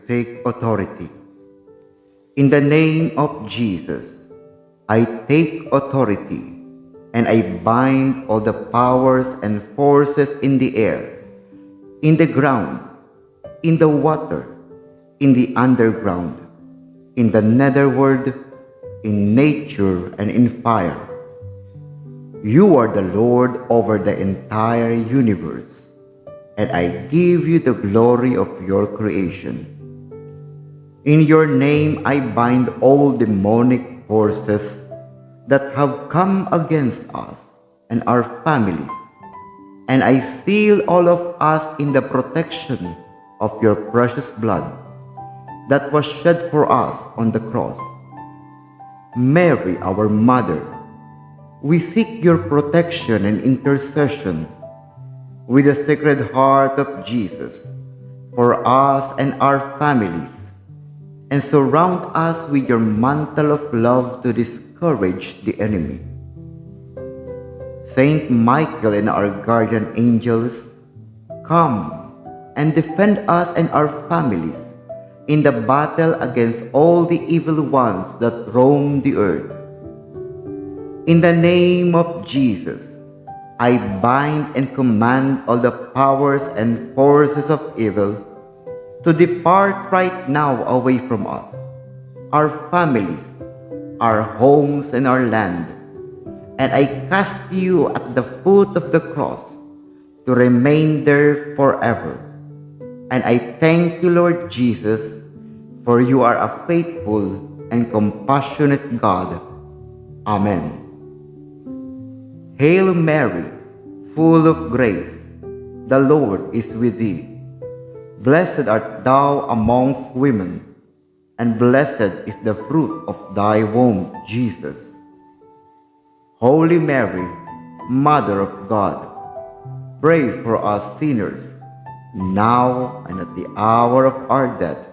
take authority. In the name of Jesus, I take authority and I bind all the powers and forces in the air, in the ground, in the water, in the underground, in the netherworld, in nature, and in fire. You are the Lord over the entire universe, and I give you the glory of your creation. In your name I bind all demonic forces that have come against us and our families, and I seal all of us in the protection of your precious blood that was shed for us on the cross. Mary, our Mother, we seek your protection and intercession with the Sacred Heart of Jesus for us and our families, and surround us with your mantle of love to discourage the enemy. Saint Michael and our guardian angels, come and defend us and our families in the battle against all the evil ones that roam the earth. In the name of Jesus, I bind and command all the powers and forces of evil to depart right now away from us, our families, our homes, and our land. And I cast you at the foot of the cross to remain there forever. And I thank you, Lord Jesus, for you are a faithful and compassionate God. Amen. Hail Mary, full of grace, the Lord is with thee. Blessed art thou amongst women, and blessed is the fruit of thy womb, Jesus. Holy Mary, Mother of God, pray for us sinners, now and at the hour of our death.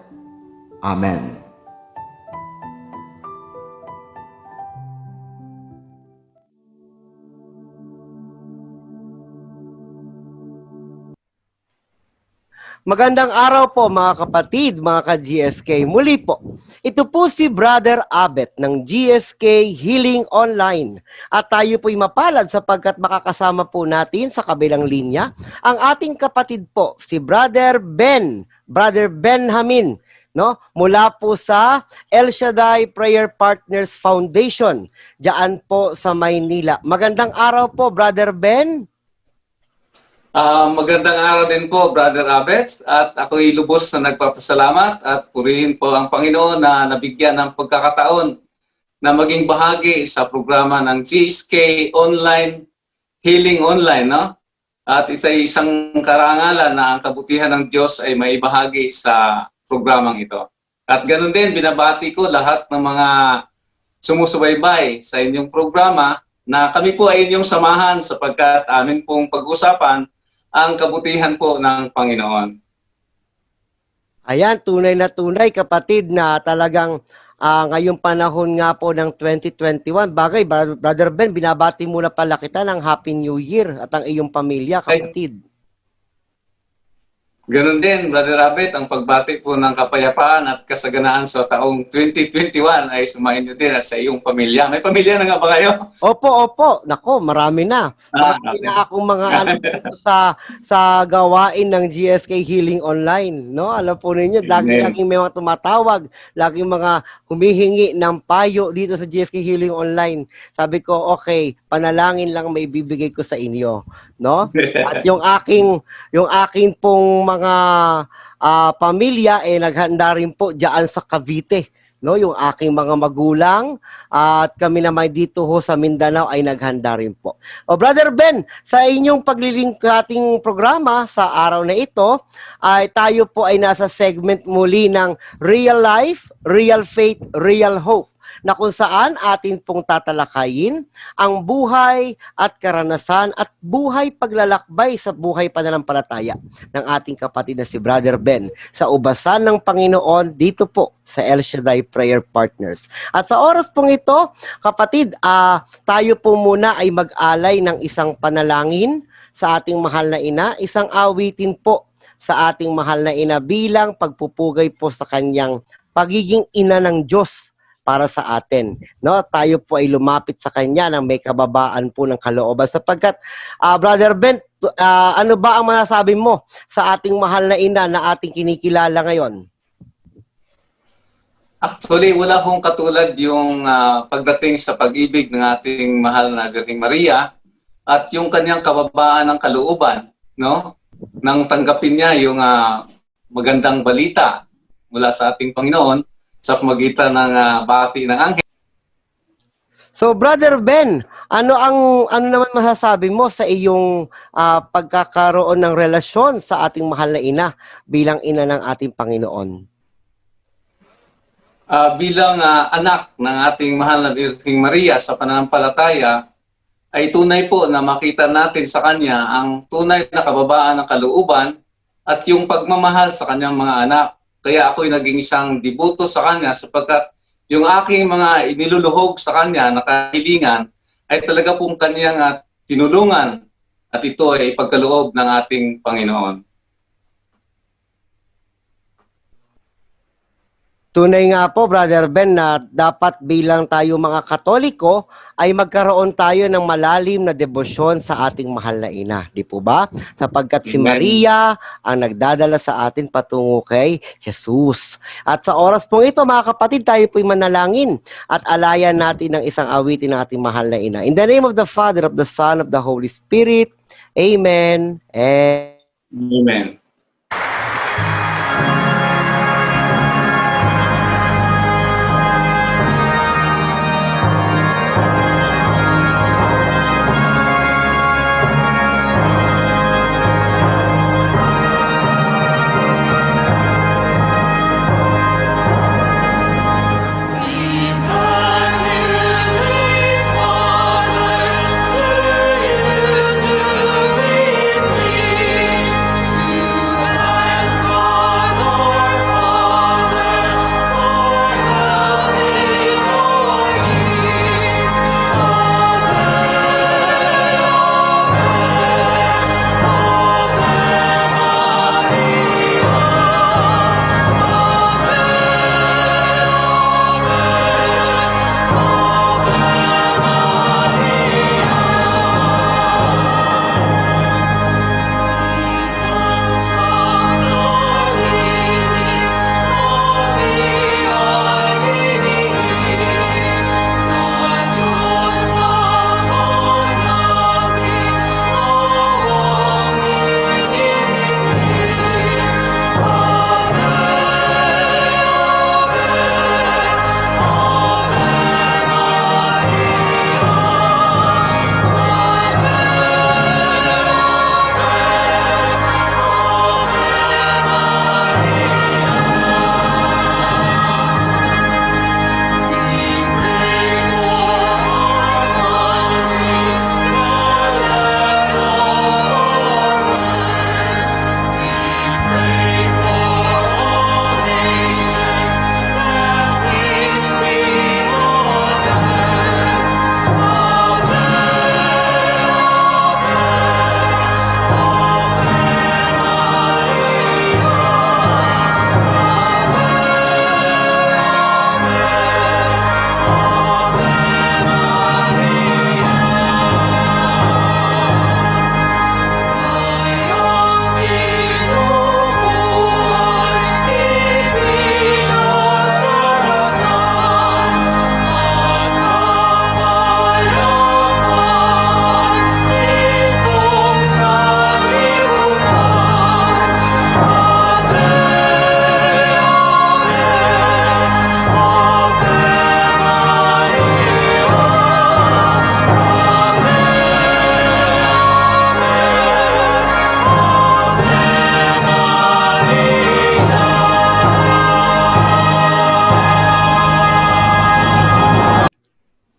Amen. Magandang araw po mga kapatid, mga ka-GSK. Muli po, ito po si Brother Abet ng GSK Healing Online. At tayo po'y mapalad sapagkat makakasama po natin sa kabilang linya ang ating kapatid po, si Brother Benjamin, no? Mula po sa El Shaddai Prayer Partners Foundation, diyan po sa Maynila. Magandang araw po, Brother Ben. Magandang araw din po, Brother Abet, at ako'y lubos na nagpapasalamat at purihin po ang Panginoon na nabigyan ng pagkakataon na maging bahagi sa programa ng GSK Online, Healing Online, no? At isang karangalan na ang kabutihan ng Diyos ay may bahagi sa programang ito. At ganun din, binabati ko lahat ng mga sumusubaybay sa inyong programa na kami po ay inyong samahan sapagkat amin pong pag-usapan ang kabutihan po ng Panginoon. Ayan, tunay na tunay kapatid na talagang ngayong panahon nga po ng 2021. Bagay, Brother Ben, binabati muna pala kita ng Happy New Year at ang iyong pamilya, kapatid. Ganun din, Brother Abet, ang pagbati po ng kapayapaan at kasaganaan sa taong 2021 ay sumainyo din at sa iyong pamilya. May pamilya na nga ba kayo? Opo. Nako, marami na. Marami na akong mga ano dito sa gawain ng GSK Healing Online, no? Alam po ninyo, laging may mga tumatawag, laging mga humihingi ng payo dito sa GSK Healing Online. Sabi ko, okay, panalangin lang may bibigay ko sa inyo, no? At yung aking pong mga pamilya naghanda rin po diyan sa Cavite, no, yung aking mga magulang at kami naman dito ho sa Mindanao ay naghanda rin po. O Brother Ben, sa inyong paglilingkating programa sa araw na ito ay tayo po ay nasa segment muli ng Real Life, Real Faith, Real Hope, na kung saan atin pong tatalakayin ang buhay at karanasan at buhay paglalakbay sa buhay pananampalataya ng ating kapatid na si Brother Ben sa ubasan ng Panginoon dito po sa El Shaddai Prayer Partners. At sa oras pong ito, kapatid, tayo po muna ay mag-alay ng isang panalangin sa ating mahal na ina, isang awitin po sa ating mahal na ina bilang pagpupugay po sa kanyang pagiging ina ng Diyos para sa atin. No, tayo po ay lumapit sa kanya ng may kababaan po ng kalooban sapagkat Brother Ben, ano ba ang masasabi mo sa ating mahal na ina na ating kinikilala ngayon? Actually, wala hong katulad yung pagdating sa pag-ibig ng ating mahal na Birheng Maria at yung kanyang kababaan ng kalooban, no? Nang tanggapin niya yung magandang balita mula sa ating Panginoon sa pamagitan ng bati ng anghel. So Brother Ben, ano naman masasabi mo sa iyong pagkakaroon ng relasyon sa ating mahal na ina bilang ina ng ating Panginoon? Bilang anak ng ating mahal na Birheng Maria sa pananampalataya, ay tunay po na makita natin sa kanya ang tunay na kababaan ng kalooban at yung pagmamahal sa kanyang mga anak. Kaya ako'y naging isang debuto sa kanya sapagkat yung aking mga iniluluhog sa kanya na kahilingan ay talaga pong kanyang tinulungan at ito ay pagkaloob ng ating Panginoon. Tunay nga po, Brother Ben, na dapat bilang tayo mga Katoliko ay magkaroon tayo ng malalim na debosyon sa ating mahal na ina. Di po ba? Sapagkat si Amen. Maria ang nagdadala sa atin patungo kay Jesus. At sa oras pong ito, mga kapatid, tayo po'y manalangin at alayan natin ng isang awitin ng ating mahal na ina. In the name of the Father, of the Son, of the Holy Spirit. Amen. Amen.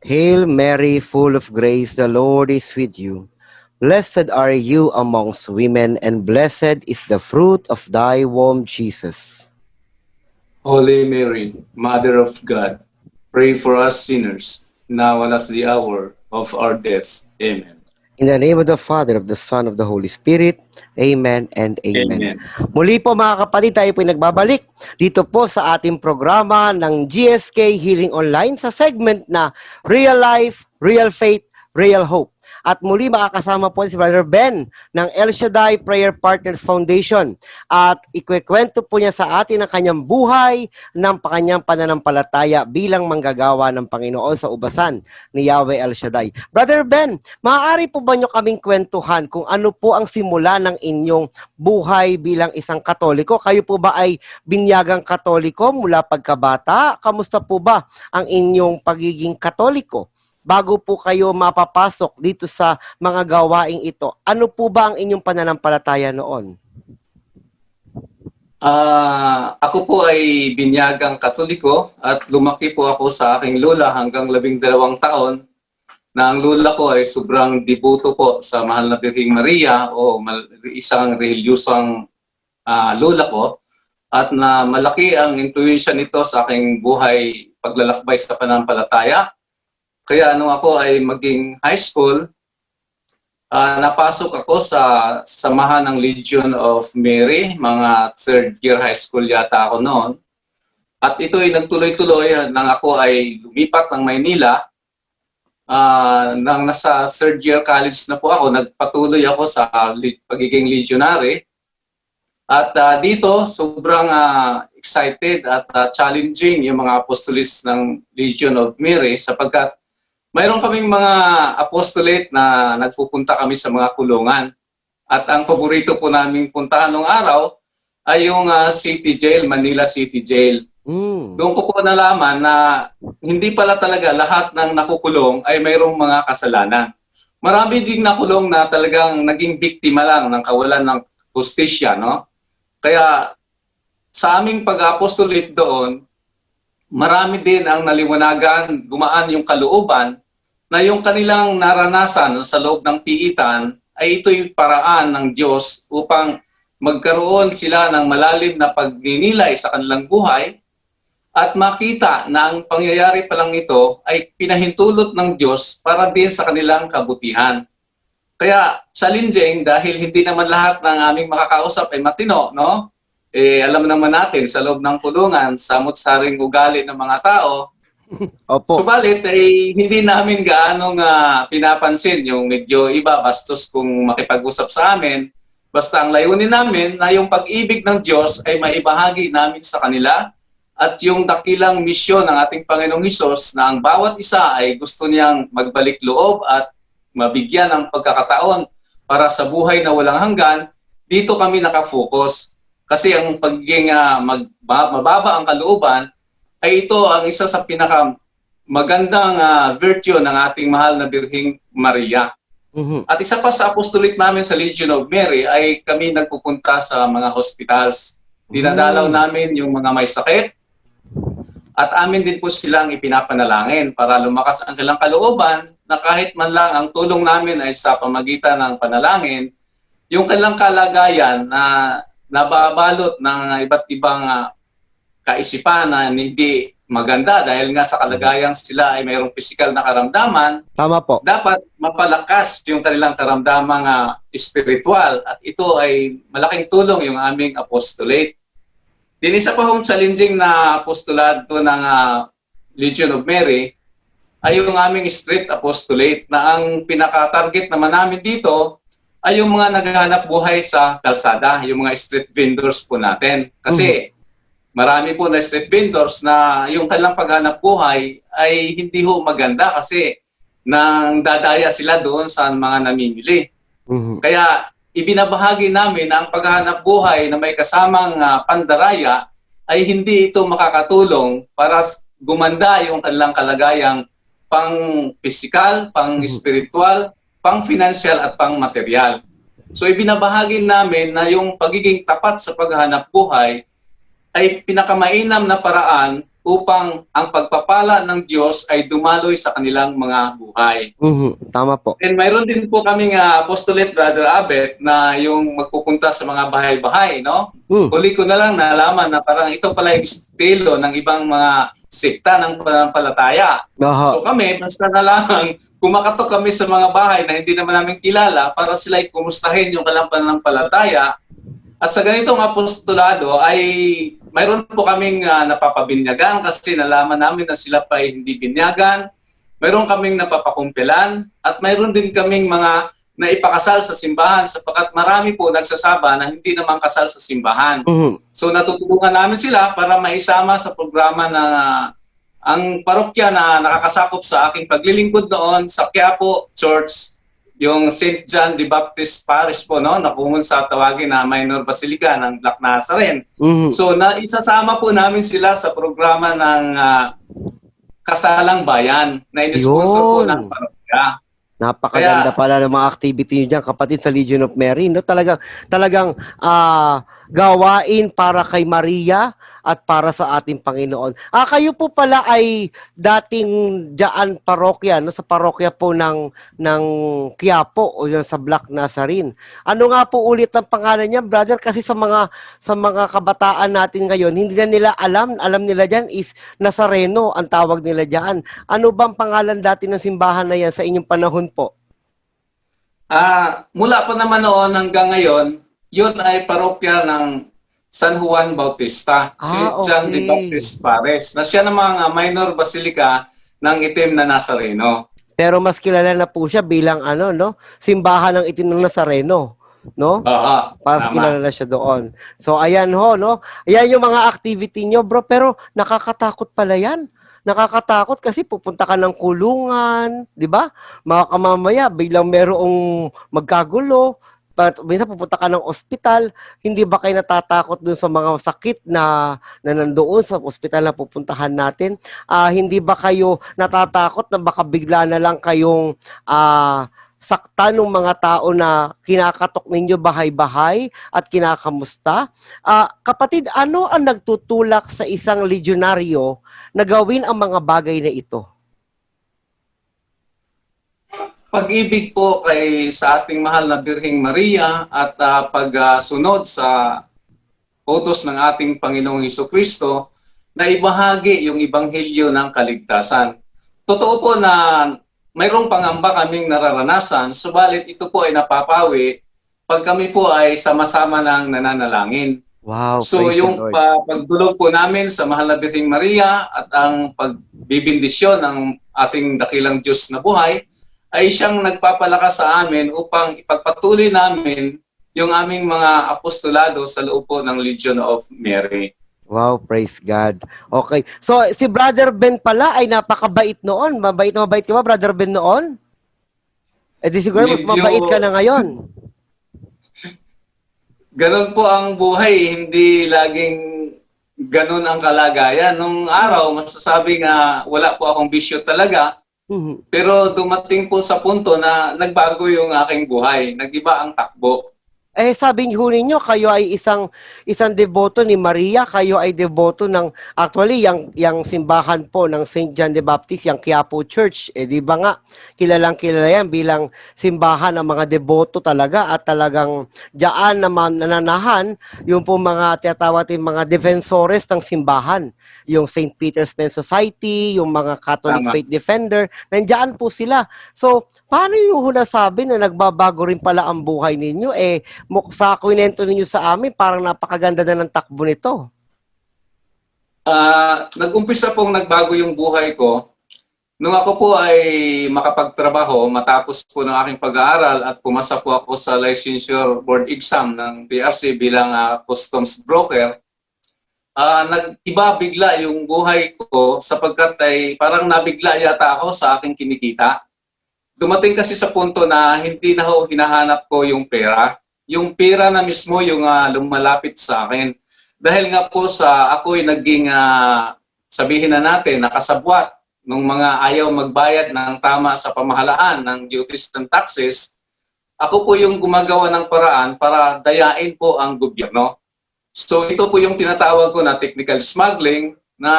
Hail Mary, full of grace, the Lord is with you. Blessed are you amongst women, and blessed is the fruit of thy womb, Jesus. Holy Mary, Mother of God, pray for us sinners, now and at the hour of our death. Amen. In the name of the Father, of the Son, of the Holy Spirit. Amen and amen. Amen. Muli po mga kapatid, tayo po nagbabalik dito po sa ating programa ng GSK Healing Online sa segment na Real Life, Real Faith, Real Hope. At muli makakasama po si Brother Ben ng El Shaddai Prayer Partners Foundation. At ikwekwento po niya sa atin ang kanyang buhay ng kanyang pananampalataya bilang manggagawa ng Panginoon sa ubasan ni Yahweh El Shaddai. Brother Ben, maaari po ba niyo kaming kwentuhan kung ano po ang simula ng inyong buhay bilang isang Katoliko? Kayo po ba ay binyagang Katoliko mula pagkabata? Kamusta po ba ang inyong pagiging Katoliko? Bago po kayo mapapasok dito sa mga gawaing ito, ano po ba ang inyong pananampalataya noon? Ako po ay binyagang Katoliko at lumaki po ako sa aking lola hanggang 12 taon na ang lola ko ay sobrang devoto po sa Mahal na Birheng Maria o isang reliyosong lola ko at na malaki ang impluwensya nito sa aking buhay paglalakbay sa pananampalataya. Kaya nung ako ay maging high school, napasok ako sa samahan ng Legion of Mary, mga third year high school yata ako noon. At ito ay nagtuloy-tuloy nang ako ay lumipat ng Maynila. Nang nasa third year college na po ako, nagpatuloy ako sa pagiging legionary. At dito, sobrang excited at challenging yung mga apostolis ng Legion of Mary sapagkat mayroon kaming mga apostolate na nagpupunta kami sa mga kulungan. At ang paborito po naming puntahan nung araw ay yung City Jail, Manila City Jail. Doon ko po nalaman na hindi pala talaga lahat ng nakukulong ay mayroong mga kasalanan. Marami ding nakulong na talagang naging biktima lang ng kawalan ng hustisya, no? Kaya sa aming pag-apostolate doon, marami din ang naliwanagan, gumaan yung kalooban na yung kanilang naranasan sa loob ng piitan ay ito'y paraan ng Diyos upang magkaroon sila ng malalim na pagninilay sa kanilang buhay at makita na ang pangyayari pa lang ito ay pinahintulot ng Diyos para din sa kanilang kabutihan. Kaya sa Linjeng, dahil hindi naman lahat ng aming makakausap ay matino, no? Alam naman natin sa loob ng kulungan, samot-saring ugali ng mga tao. Opo. Subalit ay hindi namin gaanong pinapansin yung medyo iba bastos kung makipag-usap sa amin. Basta ang layunin namin na yung pag-ibig ng Diyos ay maibahagi namin sa kanila at yung dakilang misyon ng ating Panginoong Hesus na ang bawat isa ay gusto niyang magbalik loob at mabigyan ng pagkakataon para sa buhay na walang hanggan, dito kami nakafocus. Kasi ang pagiging mababa ang kalooban ay ito ang isa sa pinakamagandang virtue ng ating mahal na Birheng Maria. At isa pa sa apostolate namin sa Legion of Mary ay kami nagpupunta sa mga hospitals. Dinadalaw namin yung mga may sakit at amin din po silang ipinapanalangin para lumakas ang kanilang kalooban na kahit man lang ang tulong namin ay sa pamagitan ng panalangin, yung kanilang kalagayan na nababalot ng iba't ibang kaisipan na hindi maganda dahil nga sa kalagayang sila ay mayroong pisikal na karamdaman. Tama po. Dapat mapalakas yung kanilang karamdamang spiritual at ito ay malaking tulong yung aming apostolate. Din isa pa hong challenging na apostolado ng Legion of Mary ay yung aming street apostolate na ang pinaka-target naman namin dito ay yung mga naghahanap buhay sa kalsada, yung mga street vendors po natin. Kasi marami po na street vendors na yung kanilang paghanap buhay ay hindi ho maganda kasi nang dadaya sila doon sa mga namimili. Kaya ibinabahagi namin na ang paghahanap buhay na may kasamang pandaraya ay hindi ito makakatulong para gumanda yung kanilang kalagayang pang-pisikal, pang-spiritual, pang-financial at pang-material. So ibinabahagi namin na yung pagiging tapat sa paghahanap buhay ay pinakamainam na paraan upang ang pagpapala ng Diyos ay dumaloy sa kanilang mga buhay. Tama po. And mayroon din po kaming apostolate, Brother Abet, na yung magpupunta sa mga bahay-bahay, no? Huli ko na lang nalaman na parang ito pala yung estilo ng ibang mga sekta ng pananampalataya. So kami, basta na lang kumakatok kami sa mga bahay na hindi naman namin kilala para sila'y kumustahin yung pananampalataya. At sa ganitong apostolado ay mayroon po kaming napapabinyagan kasi nalaman namin na sila pa ay hindi binyagan. Mayroon kaming napapakumpilan at mayroon din kaming mga naipakasal sa simbahan sapagkat marami po nagsasaba na hindi naman kasal sa simbahan. So natutulungan namin sila para maisama sa programa na ang parokya na nakakasakop sa aking paglilingkod noon sa Quiapo Church, yung St. John the Baptist Parish po, no, na kung sa tawagin na Minor Basilica ng Black Nazarene. So naisasama po namin sila sa programa ng Kasalang Bayan na inisponsor po ng parokya. Napakaganda pala ng mga activity niyo diyan, kapatid sa Legion of Mary, no? Talagang gawain para kay Maria at para sa ating Panginoon. Kayo po pala ay dating diyan parokya, no, sa parokya po ng Quiapo o yung sa Black Nazarene. Ano nga po ulit ang pangalan niya, brother? Kasi sa mga kabataan natin ngayon, hindi na nila alam nila diyan is Nazareno ang tawag nila diyan. Ano bang pangalan dati ng simbahan na yan sa inyong panahon po? Mula pa naman noon hanggang ngayon, yun ay parokya ng San Juan Bautista, St. John the Baptist Parish, na siya namang minor basilica ng itim na Nazareno. Pero mas kilala na po siya bilang no, simbahan ng itim ng Nazareno, no? Mas kilala na siya doon. So ayan ho, no? Ayan yung mga activity nyo, bro, pero nakakatakot pala yan. Nakakatakot kasi pupunta ka ng kulungan, di ba? Mamaya biglang merong magkagulo, minsan pupunta ka ng ospital, hindi ba kayo natatakot dun sa mga sakit na nandoon sa ospital na pupuntahan natin? Hindi ba kayo natatakot na baka bigla na lang kayong sakta ng mga tao na kinakatok ninyo bahay-bahay at kinakamusta? Kapatid, ano ang nagtutulak sa isang ledyonaryo na gawin ang mga bagay na ito? Pag-ibig po sa ating mahal na Birheng Maria at pagsunod sa utos ng ating Panginoong Hesukristo na ibahagi yung ebanghelyo ng kaligtasan. Totoo po na mayroong pangamba kaming nararanasan, subalit ito po ay napapawi pag kami po ay sama-sama ng nananalangin. Wow, so yung pagdulog po namin sa mahal na Birheng Maria at ang pagbibindisyon ng ating dakilang Diyos na buhay ay siyang nagpapalakas sa amin upang ipagpatuloy namin yung aming mga apostolado sa loob po ng Legion of Mary. Wow, praise God. Okay. So, si Brother Ben pala ay napakabait noon. Mabait ka ba, Brother Ben noon? Di siguro mas mabait ka na ngayon. Ganon po ang buhay. Hindi laging ganon ang kalagayan. Nung araw, masasabi nga wala po akong bisyo talaga. Pero dumating po sa punto na nagbago yung aking buhay. Nag-iba ang takbo. Sabi niyo ninyo, kayo ay isang deboto ni Maria, kayo ay deboto ng, actually, yung simbahan po ng St. John the Baptist, yung Quiapo Church, di ba nga, kilalang kilala yan bilang simbahan ng mga deboto talaga at talagang diyaan naman nananahan yung po mga tinatawating mga defensores ng simbahan, yung St. Peter's Men's Society, yung mga Catholic Faith Defender, nandiyan po sila. So, paano yung nasabi na nagbabago rin pala ang buhay ninyo? Sa kwento ninyo sa amin, parang napakaganda na ng takbo nito. Nag-umpisa pong nagbago yung buhay ko. Nung ako po ay makapagtrabaho, matapos po ng aking pag-aaral at pumasa po ako sa licensure board exam ng PRC bilang customs broker, nag-iba bigla yung buhay ko sapagkat ay parang nabigla yata ako sa aking kinikita. Dumating kasi sa punto na hindi na ho hinahanap ko yung pera. Yung pera na mismo yung lumalapit sa akin. Dahil nga po ako'y naging, sabihin na natin, nakasabwat nung mga ayaw magbayad ng tama sa pamahalaan ng duties and taxes, ako po yung gumagawa ng paraan para dayain po ang gobyerno. So ito po yung tinatawag ko na technical smuggling na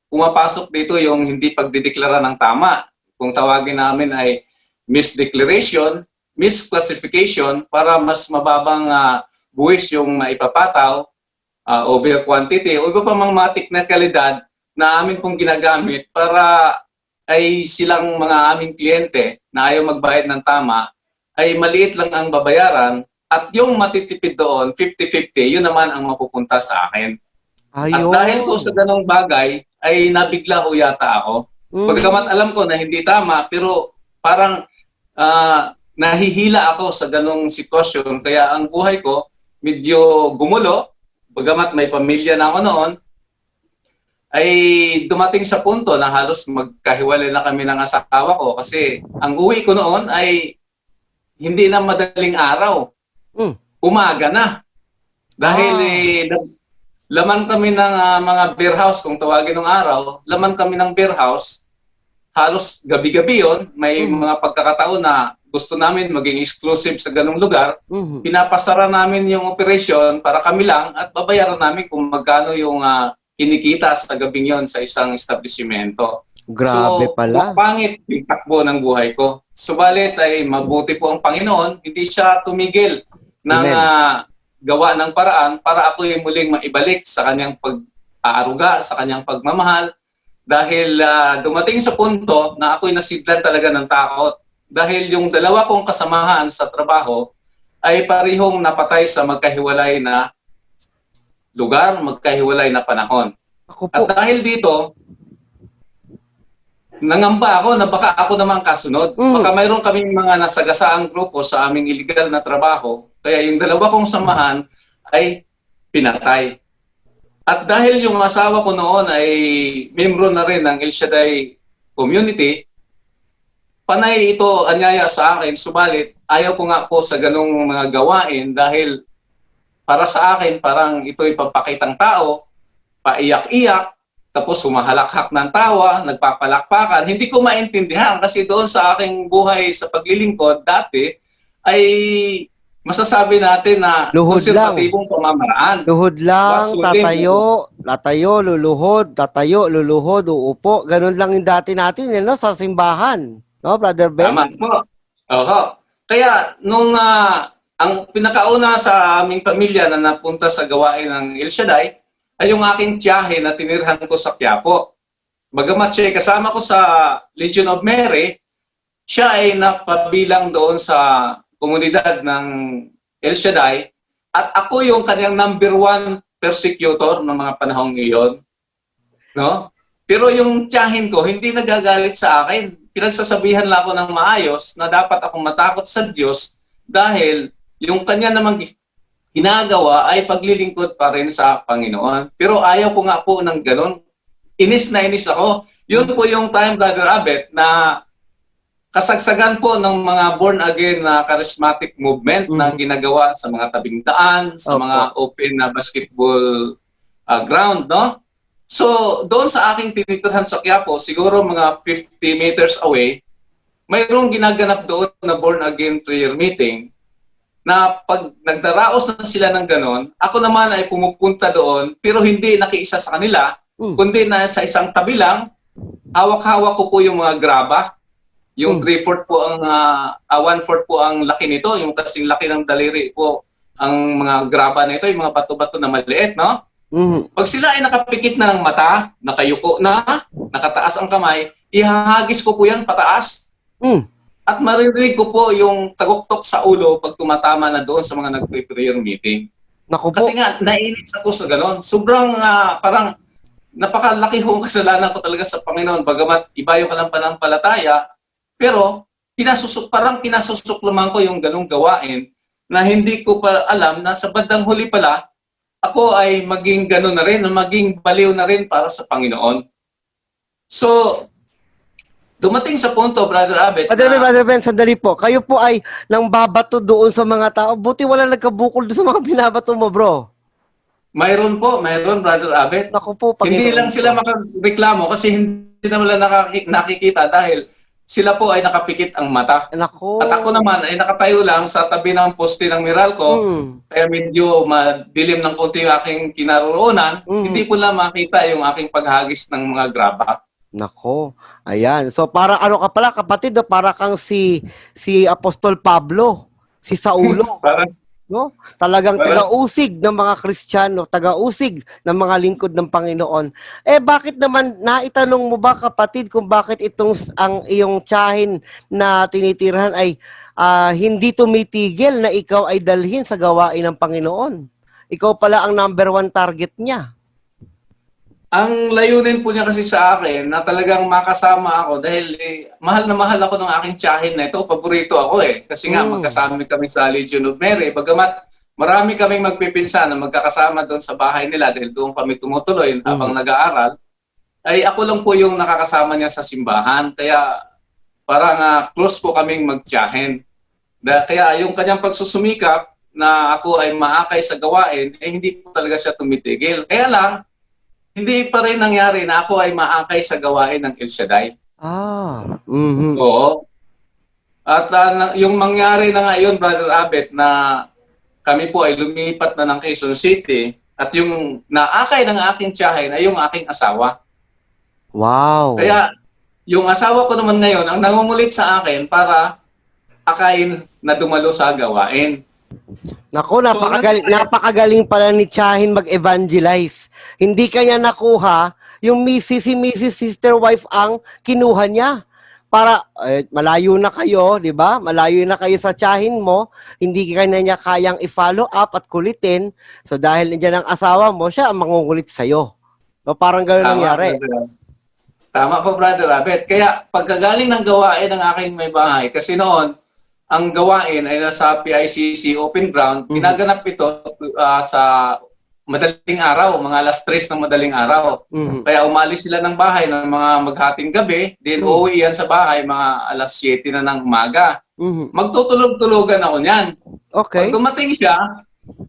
pumapasok dito yung hindi pagdideklara ng tama. Kung tawagin namin ay misdeclaration, misclassification para mas mababang buwis yung maipapataw, over quantity o iba pa mga technikalidad na amin pong ginagamit para ay silang mga aming kliyente na ayaw magbayad ng tama, ay maliit lang ang babayaran at yung matitipid doon, 50-50, yun naman ang mapupunta sa akin. At Ayun. dahil po sa ganong bagay, ay nabigla ho yata ako. Bagamat alam ko na hindi tama, pero parang nahihila ako sa ganong sitwasyon. Kaya ang buhay ko medyo gumulo. Bagamat may pamilya na ako noon, ay dumating sa punto na halos magkahiwalay na kami ng asawa ko kasi ang uwi ko noon ay hindi na madaling araw. Umaga na. Dahil laman kami ng mga beer house, kung tawagin ng araw, laman kami ng beer house, halos gabi-gabi yon. May mga pagkakataon na gusto namin maging exclusive sa ganung lugar, pinapasara namin yung operation para kami lang at babayaran namin kung magkano yung kinikita sa gabing yon sa isang establishmento. Grabe pala. So, pangit yung takbo ng buhay ko. Subalit ay mabuti po ang Panginoon, hindi siya tumigil ng gawa ng paraan para ako yung muling maibalik sa kanyang pag-aaruga, sa kanyang pagmamahal. Dahil dumating sa punto na ako'y nasidlan talaga ng takot. Dahil yung dalawa kong kasamahan sa trabaho ay parihong napatay sa magkahiwalay na lugar, magkahiwalay na panahon. At dahil dito, nangamba ako na baka ako naman kasunod. Baka mayroon kaming mga nasagasaang grupo sa aming illegal na trabaho. Kaya yung dalawa kong samahan ay pinatay. At dahil yung asawa ko noon ay membro na rin ng El Shaddai community, panay ito anyaya sa akin. Subalit, ayaw ko nga po sa ganong mga gawain dahil para sa akin, parang ito'y pampakitang tao, paiyak-iyak, tapos humahalakhak ng tawa, nagpapalakpakan. Hindi ko maintindihan kasi doon sa aking buhay sa paglilingkod dati ay masasabi natin na konservatibong pamamaraan. Luhod lang, tatayo, luluhod, tatayo, luluhod, uupo. Ganun lang yung dati natin sa simbahan. No, Brother Ben? Tama po. Kaya nung ang pinakauna sa aming pamilya na napunta sa gawain ng El Shaddai ay yung aking tiyahe na tinirhan ko sa Quiapo. Bagamat siya kasama ko sa Legion of Mary, siya ay napabilang doon sa komunidad ng El Shaddai at ako yung kanyang number 1 persecutor ng mga panahong iyon. No? Pero yung tiyahin ko, hindi nagagalit sa akin. Pinagsasabihan lang ako ng maayos na dapat akong matakot sa Diyos dahil yung kanya namang ginagawa ay paglilingkod pa rin sa Panginoon. Pero ayaw ko nga po ng ganun. Inis na inis ako. Yun po yung time, Brother Abet, na kasagsagan po ng mga born-again na charismatic movement na ginagawa sa mga tabing daan, sa mga open na basketball ground, no? So, doon sa aking tinitirhan sa Quiapo, siguro mga 50 meters away, mayroong ginaganap doon na born-again prayer meeting na pag nagdaraos na sila ng ganon, ako naman ay pumupunta doon, pero hindi nakiisa sa kanila, kundi na sa isang tabi lang, hawak-hawak ko po yung mga graba. Yung 3/4 po ang 1/4 po ang laki nito, yung kasing laki ng daliri po ang mga graba nito, yung mga bato-bato na maliit, no? Pag sila ay nakapikit na ng mata, nakayuko na, nakataas ang kamay, ihahagis ko po yan pataas. At maririnig ko po yung tagoktok sa ulo pag tumatama na doon sa mga nag-prayer meeting. Kasi nga, nainis ako sa ganon. Sobrang parang napakalaki hong kasalanan ko talaga sa Panginoon. Bagamat iba yung pananampalataya, pero parang pinasusukluman ko yung ganong gawain na hindi ko pa alam na sa bandang huli pala, ako ay maging ganon na rin, maging baliw na rin para sa Panginoon. So, dumating sa punto, Brother Abet. Brother Ben, sandali po. Kayo po ay nang babato doon sa mga tao. Buti wala nagkabukol doon sa mga binabato mo, bro. Mayroon po, Brother Abet. Naku po, hindi lang sila makareklamo kasi hindi naman nakikita dahil sila po ay nakapikit ang mata. Naku. At ako naman ay nakatayo lang sa tabi ng poste ng Meralco. Kaya medyo madilim ng konti yung aking kinaroroonan. Hindi ko lang makita yung aking paghagis ng mga graba. Nako, ayan. So para ano ka pala kapatid, para kang si Apostol Pablo, si Saulo. no? Talagang Parang- taga-usig ng mga Kristiyano, taga-usig ng mga lingkod ng Panginoon. Eh bakit naman naitanong mo ba kapatid kung bakit ang iyong tiyahin na tinitirhan ay hindi tumitigil na ikaw ay dalhin sa gawain ng Panginoon? Ikaw pala ang number one target niya. Ang layunin po niya kasi sa akin na talagang makasama ako dahil mahal na mahal ako ng aking tiyahin na ito. Paborito ako eh. Kasi nga magkasama kami sa Legion of Mary. Bagamat marami kaming magpipinsan na magkakasama doon sa bahay nila dahil doon kami tumutuloy habang nag-aaral, ay ako lang po yung nakakasama niya sa simbahan. Kaya parang close po kaming magtiyahin. Kaya yung kanyang pagsusumikap na ako ay maakay sa gawain, eh hindi po talaga siya tumitigil. Kaya lang, hindi pa rin nangyari na ako ay maakay sa gawain ng El Shaddai. Oo. At yung mangyari na ngayon, Brother Abet, na kami po ay lumipat na ng Quezon City at yung naakay ng aking tiyahin ay yung aking asawa. Wow. Kaya yung asawa ko naman ngayon ang nangungulit sa akin para akayin na dumalo sa gawain. Naku, napakagaling pala ni Tiyahin mag-evangelize. Hindi kanya nakuha, yung si Mrs. Sister Wife ang kinuha niya. Para, malayo na kayo, di ba? Malayo na kayo sa tiyahin mo, hindi niya kayang i-follow up at kulitin. So dahil nandiyan ang asawa mo, siya ang mangungulit sa'yo. So, parang gano'n nangyari. Tama po, Brother Abet. Kaya pagkagaling ng gawain ng aking may bahay, kasi noon, ang gawain ay nasa PICC Open Ground. Ginaganap ito sa madaling araw, mga alas 3 ng madaling araw. Kaya umalis sila ng bahay ng mga maghating gabi, then uuwi yan sa bahay mga alas 7 na ng umaga. Magtutulog-tulogan ako niyan. Okay. Pag dumating siya,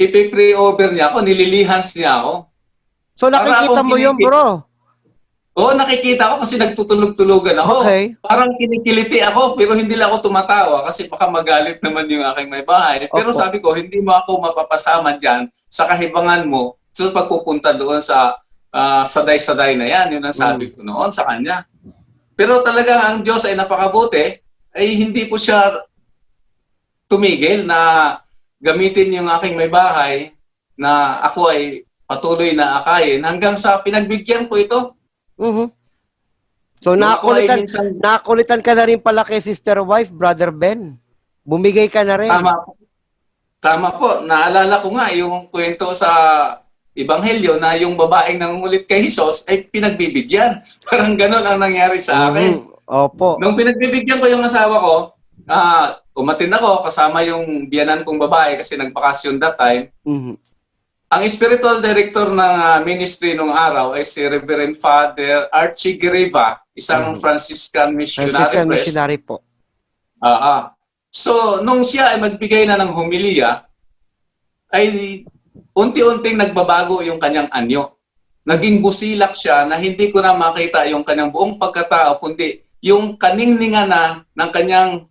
ipi-pre-over niya ako, nililihans niya ako. So nakikita mo yun, bro? Oo, nakikita ko kasi nagtutulog-tulogan ako. Okay. Parang kinikiliti ako, pero hindi lang ako tumatawa kasi baka magalit naman yung aking may bahay. Pero Opo. sabi ko, hindi mo ako mapapasama dyan sa kahibangan mo sa pagpupunta doon sa saday-saday na yan. Yun ang sabi ko noon sa kanya. Pero talagang ang Diyos ay napakabuti, ay hindi po siya tumigil na gamitin yung aking may bahay na ako ay patuloy na akayin hanggang sa pinagbigyan ko ito. So minsan, nakulitan ka na rin pala kay Sister Wife, Brother Ben. Bumigay ka na rin. Tama po. Naalala ko nga yung kwento sa Ebanghelyo na yung babaeng nangungulit kay Jesus ay pinagbibigyan. Parang ganun ang nangyari sa akin. Opo. Nung pinagbibigyan ko yung asawa ko, umatin ako kasama yung biyanan kong babae kasi nagbakasyon that time. Ang spiritual director ng ministry nung araw ay si Reverend Father Archie Guerreva, isang Franciscan missionary. Franciscan missionary po. So, nung siya ay magbigay na ng homilya, ay unti-unting nagbabago yung kanyang anyo. Naging busilak siya na hindi ko na makita yung kanyang buong pagkatao, kundi yung kaningningan na ng kanyang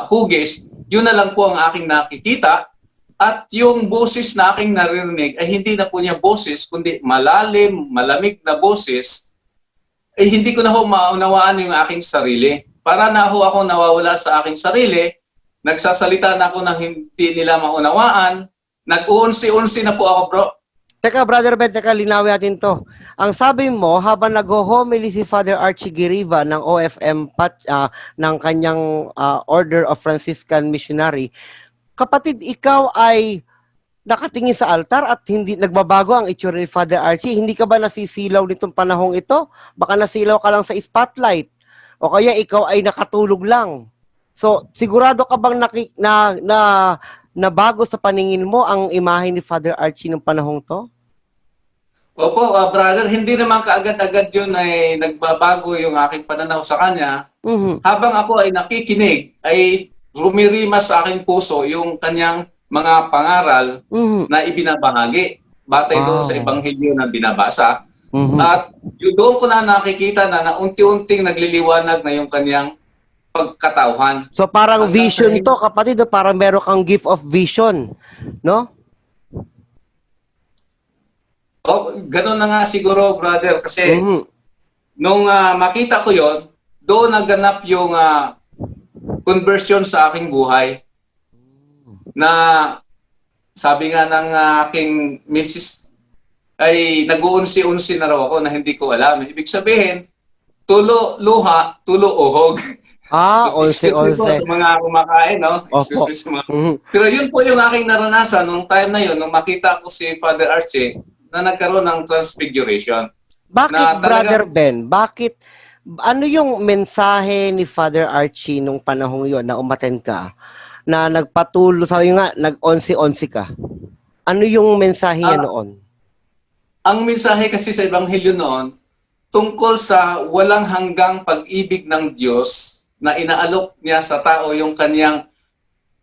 hugis, yun na lang po ang aking nakikita. At yung boses na aking naririnig ay hindi na po niya boses, kundi malalim, malamig na boses, ay hindi ko na ho maunawaan yung aking sarili. Para na ho ako nawawala sa aking sarili, nagsasalita na ako na hindi nila maunawaan, nag-uunsi-unsi na po ako, bro. Teka, Brother Ben, linawin natin to. Ang sabi mo, habang nag-homily si Father Archie Guerreva ng OFM ng kanyang Order of Franciscan Missionary, kapatid, ikaw ay nakatingin sa altar at hindi nagbabago ang itsura ni Father Archie. Hindi ka ba nasisilaw nitong panahong ito? Baka nasilaw ka lang sa spotlight. O kaya ikaw ay nakatulog lang. So, sigurado ka bang nabago sa paningin mo ang imahe ni Father Archie ng panahong to? Opo, brother, hindi naman kaagad-agad yun ay nagbabago yung aking pananaw sa kanya. Habang ako ay nakikinig, ay rumirimas sa aking puso yung kanyang mga pangaral na ibinabahagi batay doon sa Ebanghelyo na binabasa. At doon ko na nakikita na unti-unting nagliliwanag na yung kanyang pagkatauhan. So parang vision to, kapatid, parang meron kang gift of vision, no? Ganun na nga siguro, brother, kasi nung makita ko yon, doon naganap yung conversion sa aking buhay na sabi nga ng aking misis, ay nag-uunsi-unsi na raw ako na hindi ko alam. Ibig sabihin, tulo luha, tulo uhog. Ah, So, excuse me po 11-11. sa mga kumakain, no? Excuse Opo. me sa mga... Mhm. Pero yun po yung aking naranasan nung time na yun, nung makita ko si Father Archie na nagkaroon ng transfiguration. Bakit, Na Brother talagang, Ben? Bakit, ano yung mensahe ni Father Archie nung panahong yon na umaten ka? Na nagpatuloy, sabi nga, nag-11-11 ka. Ano yung mensahe niya ah, noon? ang mensahe kasi sa Ebanghelyo noon, tungkol sa walang hanggang pag-ibig ng Diyos na inaalok niya sa tao yung kanyang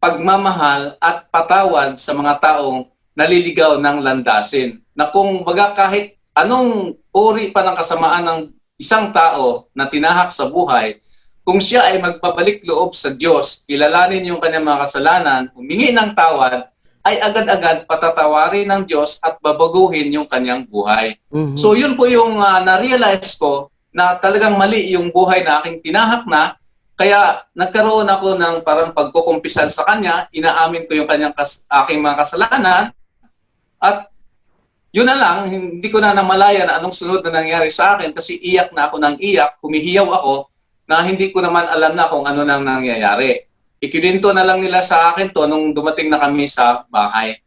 pagmamahal at patawad sa mga taong naliligaw ng landasin. Na kung baga kahit anong uri pa ng kasamaan ng isang tao na tinahak sa buhay, kung siya ay magbabalik loob sa Diyos, kilalanin yung kanyang mga kasalanan, humingi ng tawad, ay agad-agad patatawarin ng Diyos at babaguhin yung kanyang buhay. Mhm. So yun po yung na-realize ko na talagang mali yung buhay na aking tinahak na, kaya nagkaroon ako ng parang pagkukumpisal sa kanya, inaamin ko yung kanyang aking mga kasalanan, at yun na lang, hindi ko na namalayan anong sunod na nangyari sa akin kasi iyak na ako ng iyak, humihiyaw ako na hindi ko naman alam na kung ano nang nangyayari. Ikininto na lang nila sa akin to nung dumating na kami sa bahay.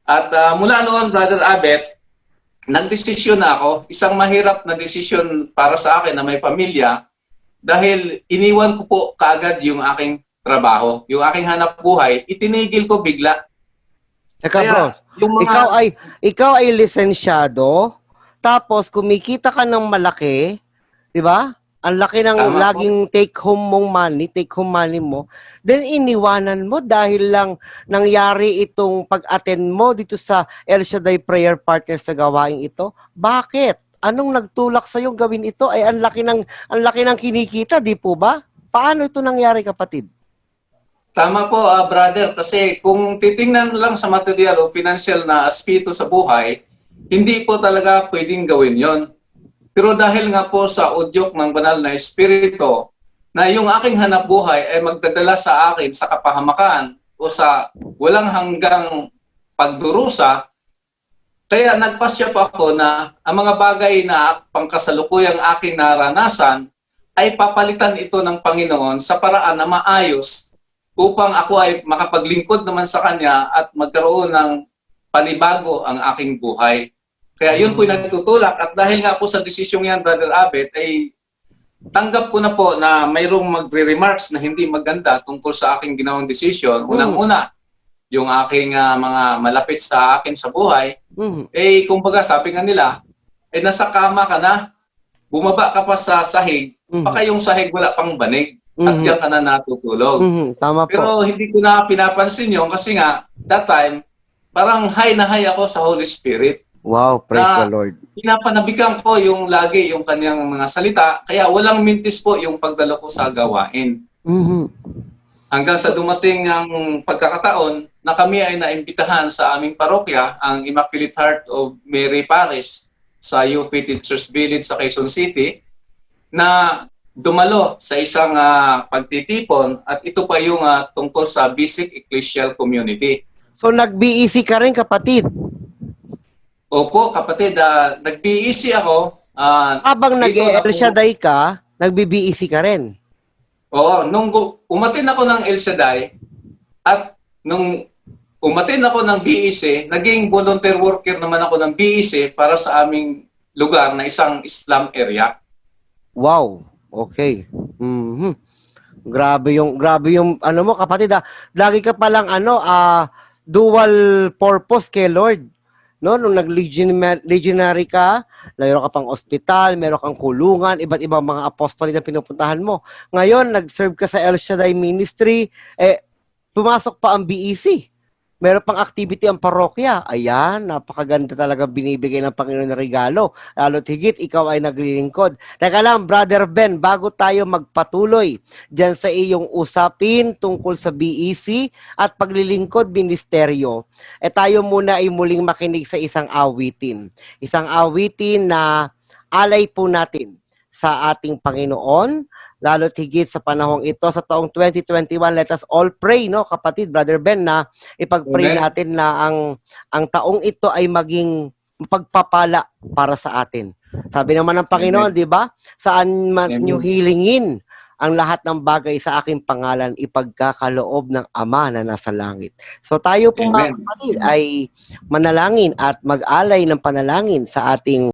At mula noon, Brother Abet, nagdesisyon na ako. Isang mahirap na desisyon para sa akin na may pamilya dahil iniwan ko po kaagad yung aking trabaho. Yung aking hanap buhay, itinigil ko bigla. Teka, bro. Yung mga... Ikaw ay lisensyado, tapos kumikita ka ng malaki, 'di ba? Ang laki ng Tama po. laging take home money mo. Then iniwanan mo dahil lang nangyari itong pag-attend mo dito sa El Shaddai Prayer Partners sa gawaing ito. Bakit? Anong nagtulak sa yung gawin ito? Ay ang laki ng kinikita, di po ba? Paano ito nangyari, kapatid? Tama po, brother. Kasi kung titingnan lang sa material o financial na aspeto sa buhay, hindi po talaga pwedeng gawin yon. Pero dahil nga po sa udyok ng banal na espiritu, na yung aking hanap buhay ay magdadala sa akin sa kapahamakan o sa walang hanggang pagdurusa, kaya nagpasya pa ako na ang mga bagay na pangkasalukuyang aking naranasan ay papalitan ito ng Panginoon sa paraan na maayos upang ako ay makapaglingkod naman sa Kanya at magkaroon ng panibago ang aking buhay. Kaya yun po yung nagtutulak. At dahil nga po sa desisyong yan, Brother Abet, ay tanggap ko na po na mayroong magre-remarks na hindi maganda tungkol sa aking ginawang desisyon. Unang-una, yung aking mga malapit sa akin sa buhay, eh kumbaga sabi nga nila, eh nasa kama ka na, bumaba ka pa sa sahig, baka yung sahig wala pang banig at diyan ka na natutulog. Tama po. Pero hindi ko na pinapansin yun kasi nga, that time, parang high na high ako sa Holy Spirit. Wow, praise the Lord. Pinapanabikan ko yung lagi yung kanyang mga salita, kaya walang mintis po yung pagdalo ko sa gawain. Hanggang sa dumating ang pagkakataon na kami ay naimbitahan sa aming parokya, ang Immaculate Heart of Mary Parish sa UP Teachers Village sa Quezon City, na dumalo sa isang pagtitipon, at ito pa yung tungkol sa Basic Ecclesial Community. So nag-BEC ka rin, kapatid? Opo, kapatid, nag-BEC ako. Habang nag-El Shaddai ka, nag-BEC ka rin? Oo, nung umatin ako ng El Shaddai at nung umatin ako ng BEC, naging volunteer worker naman ako ng BEC para sa aming lugar na isang slum area. Wow, okay. Grabe yung ano mo, kapatid. Lagi ka palang dual purpose kay Lord. No, nung nag-legionary ka, meron ka pang ospital, meron kang kulungan, iba't ibang mga apostolate na pinupuntahan mo. Ngayon, nag-serve ka sa El Shaddai Ministry, pumasok pa ang BEC. Meron pang activity ang parokya. Ayan, napakaganda talaga binibigay ng Panginoon na regalo. Lalo't higit, ikaw ay naglilingkod. Teka lang, Brother Ben, bago tayo magpatuloy dyan sa iyong usapin tungkol sa BEC at paglilingkod ministeryo, tayo muna ay muling makinig sa isang awitin. Isang awitin na alay po natin sa ating Panginoon, lalo't higit sa panahong ito sa taong 2021. Let us all pray, no, kapatid, Brother Ben, na ipag-pray Amen. natin na ang taong ito ay maging pagpapala para sa atin. Sabi naman ng Panginoon, Amen. di ba? Saan man Amen. nyo hilingin ang lahat ng bagay sa aking pangalan, ipagkakaloob ng Ama na nasa langit. So tayo po mga Amen. kapatid ay manalangin at mag-alay ng panalangin sa ating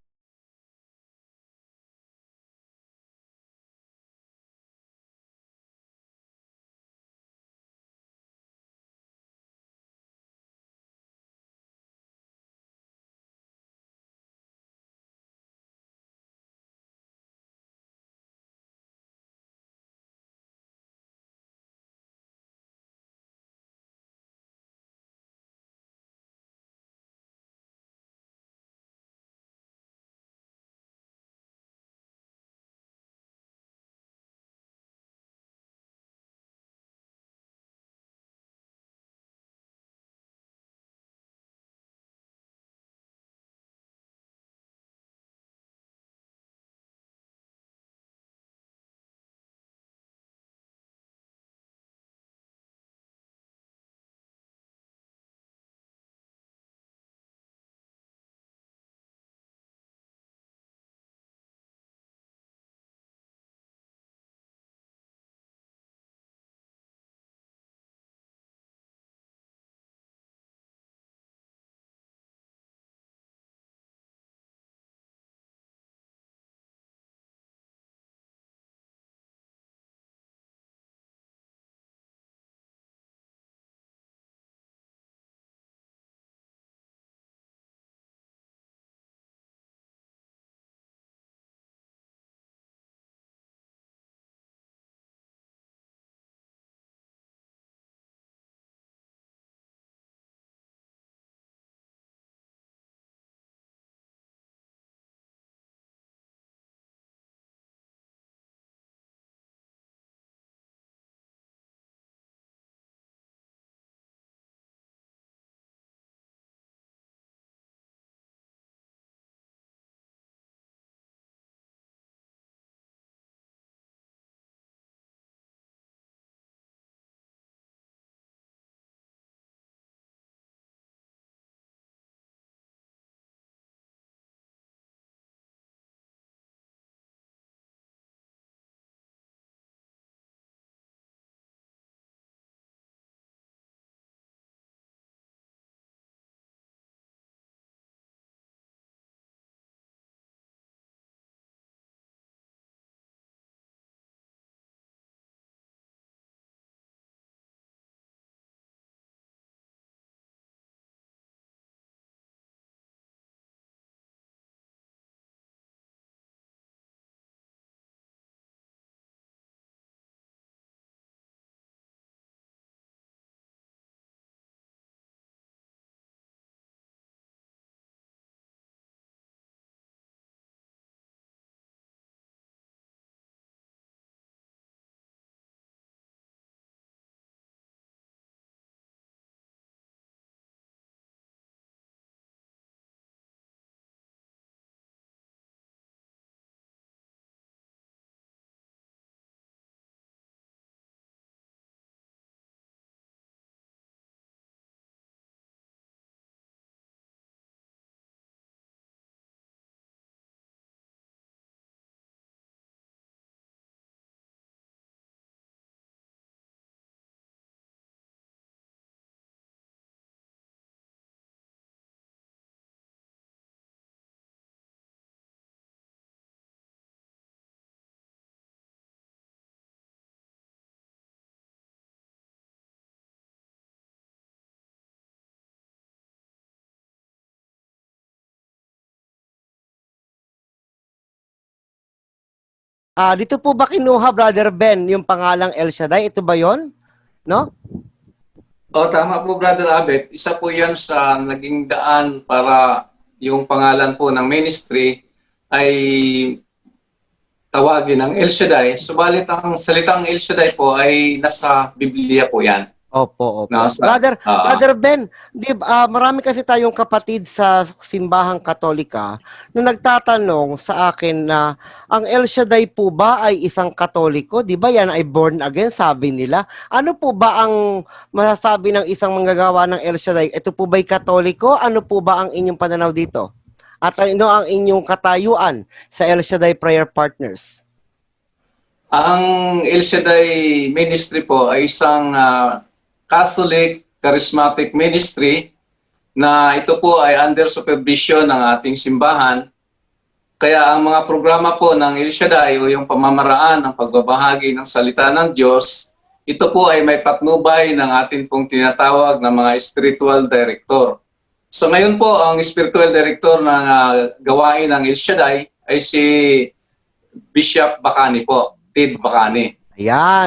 dito po ba kinuha, Brother Ben, yung pangalang El Shaddai? Ito ba yon? No? Tama po, Brother Abet. Isa po yan sa naging daan para yung pangalan po ng ministry ay tawagin ng El Shaddai. Subalit ang salitang El Shaddai po ay nasa Biblia po yan. Opo, opo. Nasa, Brother Ben, marami kasi tayong kapatid sa simbahang Katolika na nagtatanong sa akin na ang El Shaddai po ba ay isang Katoliko? 'Di ba yan ay born again, sabi nila. Ano po ba ang masasabi ng isang manggagawa ng El Shaddai? Ito po ba'y Katoliko? Ano po ba ang inyong pananaw dito? At ano ang inyong katayuan sa El Shaddai Prayer Partners? ang El Shaddai Ministry po ay isang Catholic Charismatic Ministry na ito po ay under supervision ng ating simbahan. Kaya ang mga programa po ng El Shaddai o yung pamamaraan ng pagbabahagi ng salita ng Diyos, ito po ay may patnubay ng ating pong tinatawag na mga spiritual director. So ngayon po, ang spiritual director ng gawain ng El Shaddai ay si Bishop Bacani po, Ted Bacani. Ayan,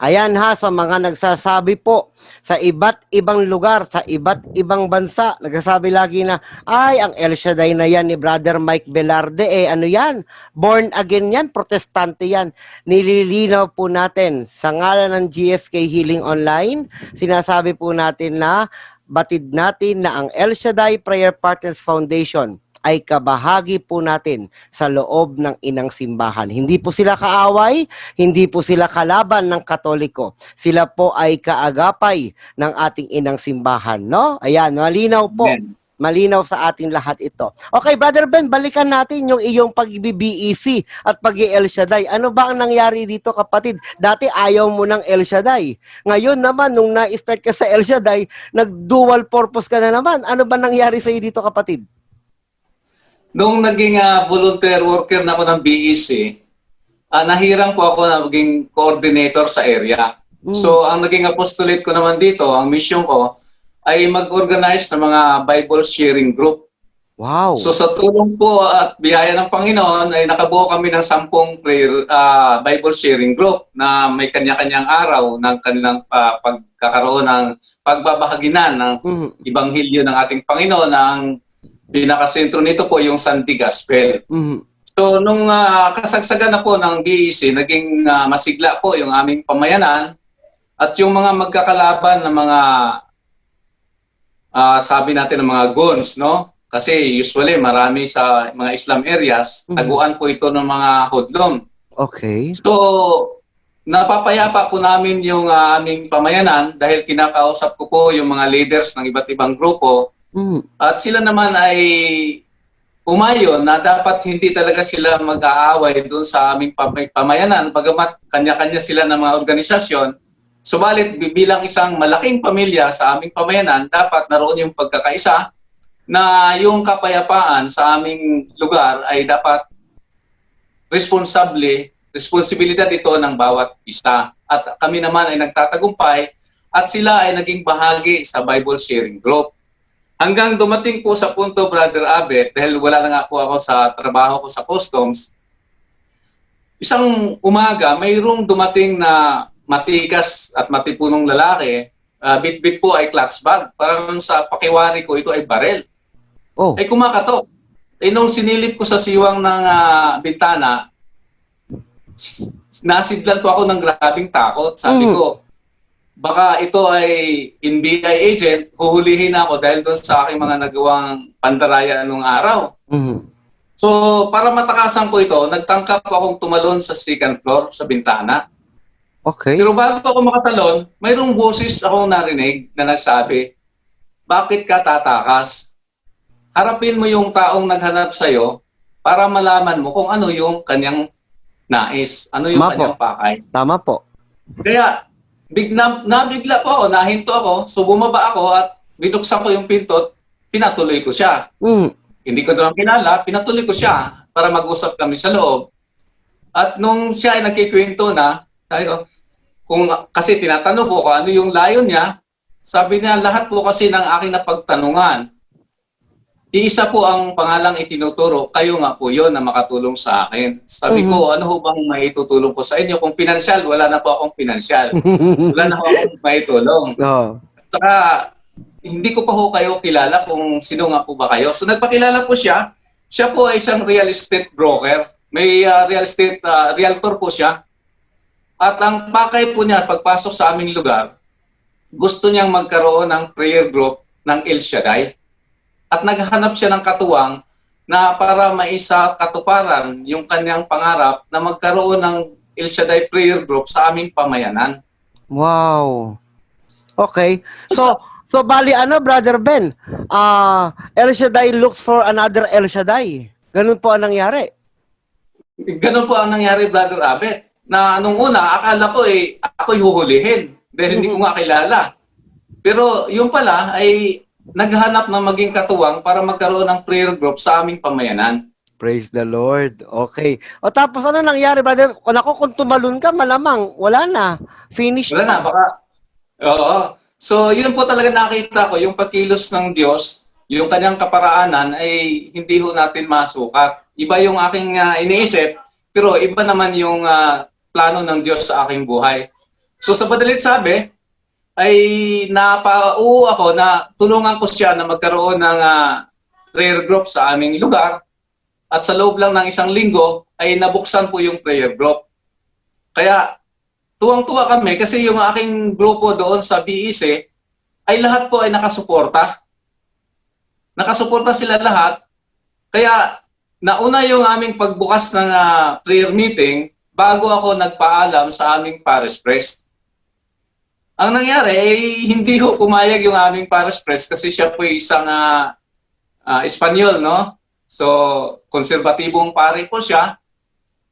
ayan ha, sa mga nagsasabi po sa iba't ibang lugar, sa iba't ibang bansa, nagsasabi lagi na, ay, ang El Shaddai na yan ni Brother Mike Velarde, ano yan? Born again yan, protestante yan. Nililinaw po natin, sa ngalan ng GSK Healing Online, sinasabi po natin na, batid natin na ang El Shaddai Prayer Partners Foundation ay kabahagi po natin sa loob ng inang simbahan. Hindi po sila kaaway, hindi po sila kalaban ng Katoliko. Sila po ay kaagapay ng ating inang simbahan, no? Ayan, malinaw po. Amen. Malinaw sa ating lahat ito. Okay, Brother Ben, balikan natin yung iyong pag-BEC at pag-El Shaddai. Ano ba ang nangyari dito, kapatid? Dati ayaw mo ng El Shaddai. Ngayon naman, nung na-start ka sa El Shaddai, nag-dual purpose ka na naman. Ano ba nangyari sa iyo dito, kapatid? Nung naging volunteer worker na ako ng BEC, nahirang po ako na maging coordinator sa area. So, ang naging apostolate ko naman dito, ang mission ko, ay mag-organize ng mga Bible sharing group. Wow. So, sa tulong po at biyaya ng Panginoon, ay nakabuo kami ng 10 prayer, Bible sharing group na may kanya-kanyang araw ng kanilang pagkakaroon ng pagbabahaginan ng Ibanghilyo ng ating Panginoon. Ang pinakasentro nito po yung Sunday Gospel. So, nung kasagsagan na po ng BEC, naging masigla po yung aming pamayanan at yung mga magkakalaban na mga sabi natin ng mga goons, no? Kasi usually marami sa mga Islam areas, taguan po ito ng mga hodlom. Okay. So, napapayapa po namin yung aming pamayanan dahil kinakausap ko po yung mga leaders ng iba't ibang grupo. At sila naman ay umayon na dapat hindi talaga sila mag-aaway doon sa aming pamayanan, bagamat kanya-kanya sila ng mga organisasyon. Subalit bilang isang malaking pamilya sa aming pamayanan, dapat naroon yung pagkakaisa na yung kapayapaan sa aming lugar ay dapat responsibilidad ito ng bawat isa. At kami naman ay nagtatagumpay at sila ay naging bahagi sa Bible sharing group. Hanggang dumating po sa punto, Brother Abet, dahil wala na nga po ako sa trabaho ko sa customs, isang umaga, mayroong dumating na matikas at matipunong lalaki, bit-bit po ay clutch bag. Parang sa pakiwari ko, ito ay barel. Ay kumakatok. Nung sinilip ko sa siwang ng bintana, nasidlan po ako ng grabing takot. Sabi ko, baka ito ay NBI agent, huhulihin ako dahil doon sa aking mga nagawang pandaraya nung araw. So, para matakasan ko ito, nagtangkap akong tumalon sa second floor, sa bintana. Okay. Pero bago ako makatalon, mayroong boses akong narinig na nagsabi, bakit ka tatakas? Harapin mo yung taong naghanap sa'yo para malaman mo kung ano yung kanyang nais, ano yung kanyang pakay. Tama po. Kaya, nabigla po ako, nahinto ako, so bumaba ako at binuksan ko yung pinto, pinatuloy ko siya. Hindi ko naman kilala, pinatuloy ko siya para mag-usap kami sa loob. At nung siya ay nagkikwento na, kasi tinatanong ko kung ano yung layon niya, sabi niya, lahat po kasi ng aking napagtanungan, iisa po ang pangalang itinuturo, kayo nga po yun na makatulong sa akin. Sabi ko, ano ho bang maitutulong ko sa inyo? Kung pinansyal, wala na po akong pinansyal. Wala na po akong maitulong. Saka, hindi ko pa ho kayo kilala kung sino nga po ba kayo. So nagpakilala po siya. Siya po ay isang real estate broker. May real estate, realtor po siya. At ang pakay po niya, pagpasok sa aming lugar, gusto niyang magkaroon ng prayer group ng El Shaddai. At naghahanap siya ng katuwang na para maisa katuparan yung kanyang pangarap na magkaroon ng El Shaddai prayer group sa aming pamayanan. Wow. Okay. So bali ano, Brother Ben? El Shaddai looks for another El Shaddai. Ganun po ang nangyari. Ganun po ang nangyari, Brother Abet. Na nung una, akala ko ako'y huhulihin dahil hindi ko nga kilala. Pero yung pala ay naghanap ng maging katuwang para magkaroon ng prayer group sa aming pamayanan. Praise the Lord. Okay. O tapos ano nangyari, Brother? Kung tumalon ka, malamang wala na. Finish Wala na, baka... Oo. So, yun po talaga nakita ko, yung pagkilos ng Diyos, yung kanyang kaparaanan ay hindi ho natin masukat. Iba yung aking iniisip, pero iba naman yung plano ng Diyos sa aking buhay. So, sa madalit sabi, ay napauo ako na tulungan ko siya na magkaroon ng prayer group sa aming lugar. At sa loob lang ng isang linggo, ay nabuksan po yung prayer group. Kaya, tuwang-tuwa kami kasi yung aking grupo doon sa BEC ay lahat po ay nakasuporta. Nakasuporta sila lahat. Kaya nauna yung aming pagbukas ng prayer meeting bago ako nagpaalam sa aming parish priest. Ang nangyari ay hindi ko pumayag yung aming parish priest kasi siya po isang Espanyol, no? So, konserbatibong pare po siya.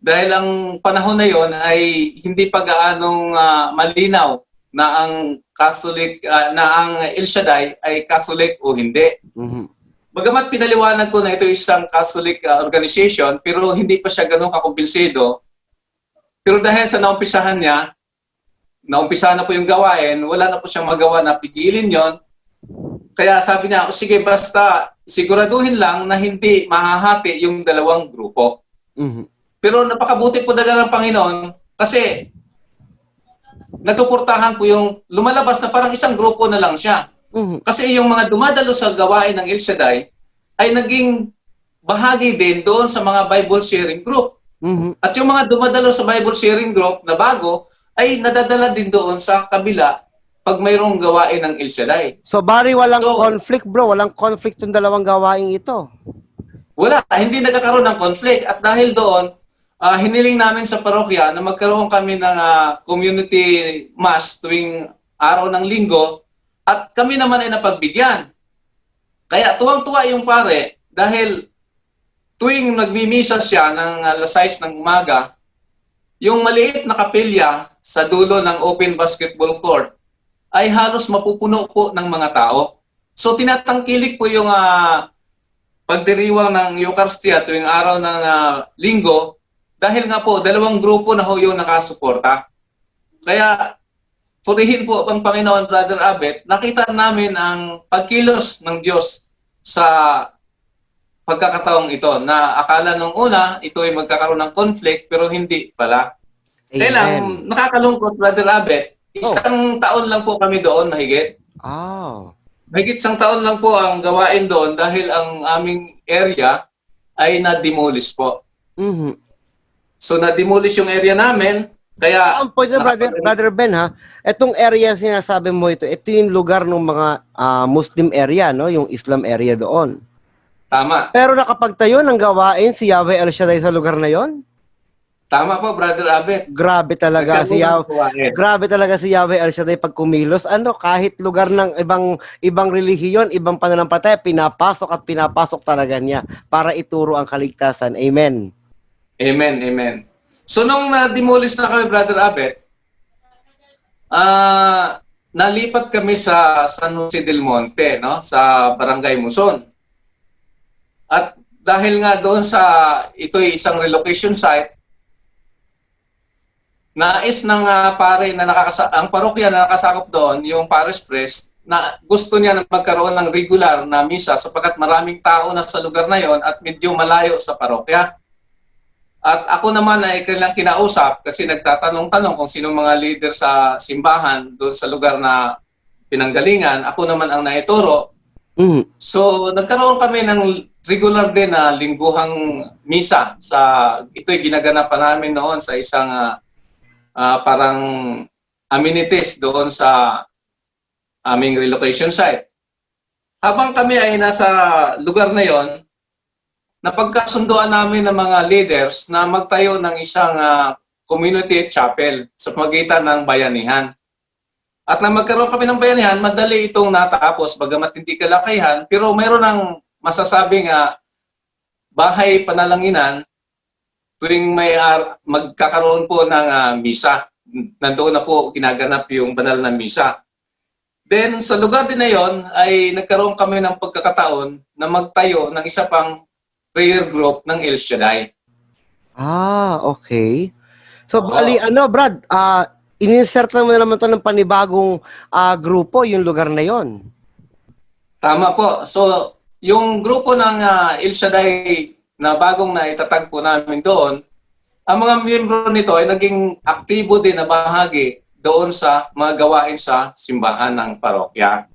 Dahil ang panahon na yon ay hindi pa gaanong malinaw na ang Catholic, na ang El Shaddai ay Catholic o hindi. Mhm. Bagamat pinaliwanag ko na ito isang Catholic organization, pero hindi pa siya ganun kakumbinsido. Pero dahil sa naumpisahan niya, naumpisahan na po yung gawain, wala na po siyang magawa na pigilin yon. Kaya sabi niya, sige basta siguraduhin lang na hindi mahahati yung dalawang grupo. Mhm. Pero napakabuti po talaga ng Panginoon kasi nagsuportahan po yung lumalabas na parang isang grupo na lang siya. Mhm. Kasi yung mga dumadalo sa gawain ng El Shaddai ay naging bahagi din doon sa mga Bible sharing group. Mhm. At yung mga dumadalo sa Bible sharing group na bago ay nadadala din doon sa kabila pag mayroong gawain ng El Shaddai. So bari walang So, conflict, bro. Walang conflict yung dalawang gawaing ito. Wala, hindi nagkakaroon ng conflict. At dahil doon, hiniling namin sa parokya na magkaroon kami ng community mass tuwing araw ng linggo at kami naman ay napagbigyan. Kaya tuwang-tuwa yung pare dahil tuwing nagmimisa siya ng alas 6 ng umaga, yung maliit na kapilya sa dulo ng open basketball court ay halos mapupuno po ng mga tao. So tinatangkilik po yung pagdiriwang ng Eucharistia tuwing araw ng linggo dahil nga po dalawang grupo na ho yung nakasuporta. Kaya purihin po ang Panginoon, Brother Abet, nakita namin ang pagkilos ng Diyos sa pagkakataong ito na akala nung una ito ay magkakaroon ng conflict pero hindi pala. Kaya lang, Amen. nakakalungkot, Brother Abet, isang taon lang po kami doon mahigit. Oh. Mahigit isang taon lang po ang gawain doon dahil ang aming area ay na-demolish po. Mhm. So na-demolish yung area namin, kaya... Ang point na, Brother Ben, ha? Itong area sinasabi mo ito yung lugar ng mga Muslim area, no? Yung Islam area doon. Tama. Pero nakapagtayo ng gawain si Yahweh El Shaddai sa lugar na yon? Tama po, Brother Abet. Grabe talaga si Yahweh. Grabe talaga si Yahweh El Shaddai pag kumilos. Ano, kahit lugar ng ibang relihiyon, ibang pananampalataya, pinapasok talaga niya para ituro ang kaligtasan. Amen. Amen, amen. So nung na-demolish na kami, Brother Abet, nalipat kami sa San Jose del Monte, no? Sa Barangay Muson. At dahil nga doon sa ito'y isang relocation site, nais ng pare na ang parokya na nakasakop doon, yung parish priest, na gusto niya na magkaroon ng regular na misa sapagkat maraming tao na sa lugar na yon at medyo malayo sa parokya. At ako naman ay kailang kinausap kasi nagtatanong-tanong kung sino mga leader sa simbahan doon sa lugar na pinanggalingan. Ako naman ang naituro. Mhm. So, nagkaroon kami ng regular din na lingguhang misa. Ito'y ginaganapan namin noon sa isang parang amenities doon sa aming relocation site. Habang kami ay nasa lugar na yon, napagkasunduan namin ng mga leaders na magtayo ng isang community chapel sa pagitan ng bayanihan. At nang magkaroon kami ng bayanihan, madali itong natapos, bagamat hindi kalakihan, pero mayroon ng masasabing bahay panalanginan tuwing may magkakaroon po ng misa. Nandoon na po ginaganap yung banal na misa. Then sa lugar din na yon ay nagkaroon kami ng pagkakataon na magtayo ng isa pang prayer group ng El Shaddai. Okay. So, Oo. bali, Brad, in-insert naman to ng panibagong grupo, yung lugar na yon. Tama po. So, yung grupo ng El Shaddai na bagong naitatag po namin doon, ang mga miyembro nito ay naging aktibo din na bahagi doon sa mga gawain sa simbahan ng parokya.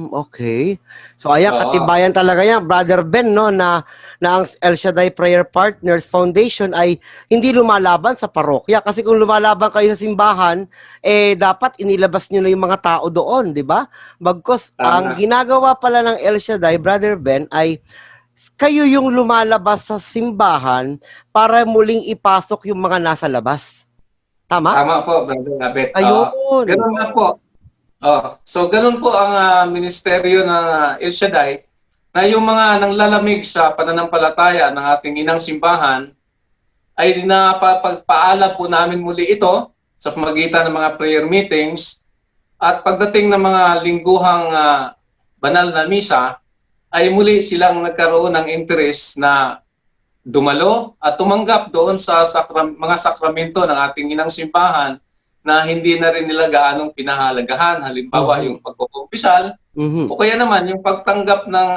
Okay. So, ayan, Oo. katibayan talaga yan, Brother Ben, no, na ang El Shaddai Prayer Partners Foundation ay hindi lumalaban sa parokya. Kasi kung lumalaban kayo sa simbahan, dapat inilabas nyo na yung mga tao doon, di ba? Bagkus, Tama. ang ginagawa pala ng El Shaddai, Brother Ben, ay kayo yung lumalabas sa simbahan para muling ipasok yung mga nasa labas. Tama? Tama po, Brother Abet. Ayun. Ganun nga po. So, ganun po ang ministeryo ng El Shaddai na yung mga nanglalamig sa pananampalataya ng ating inang simbahan ay napapagpaalam po namin muli ito sa pamagitan ng mga prayer meetings at pagdating ng mga lingguhang banal na misa ay muli silang nagkaroon ng interest na dumalo at tumanggap doon sa mga sakramento ng ating inang simbahan na hindi na rin nila gaanong pinahalagahan. Halimbawa, yung pagkukumpisal o kaya naman yung pagtanggap ng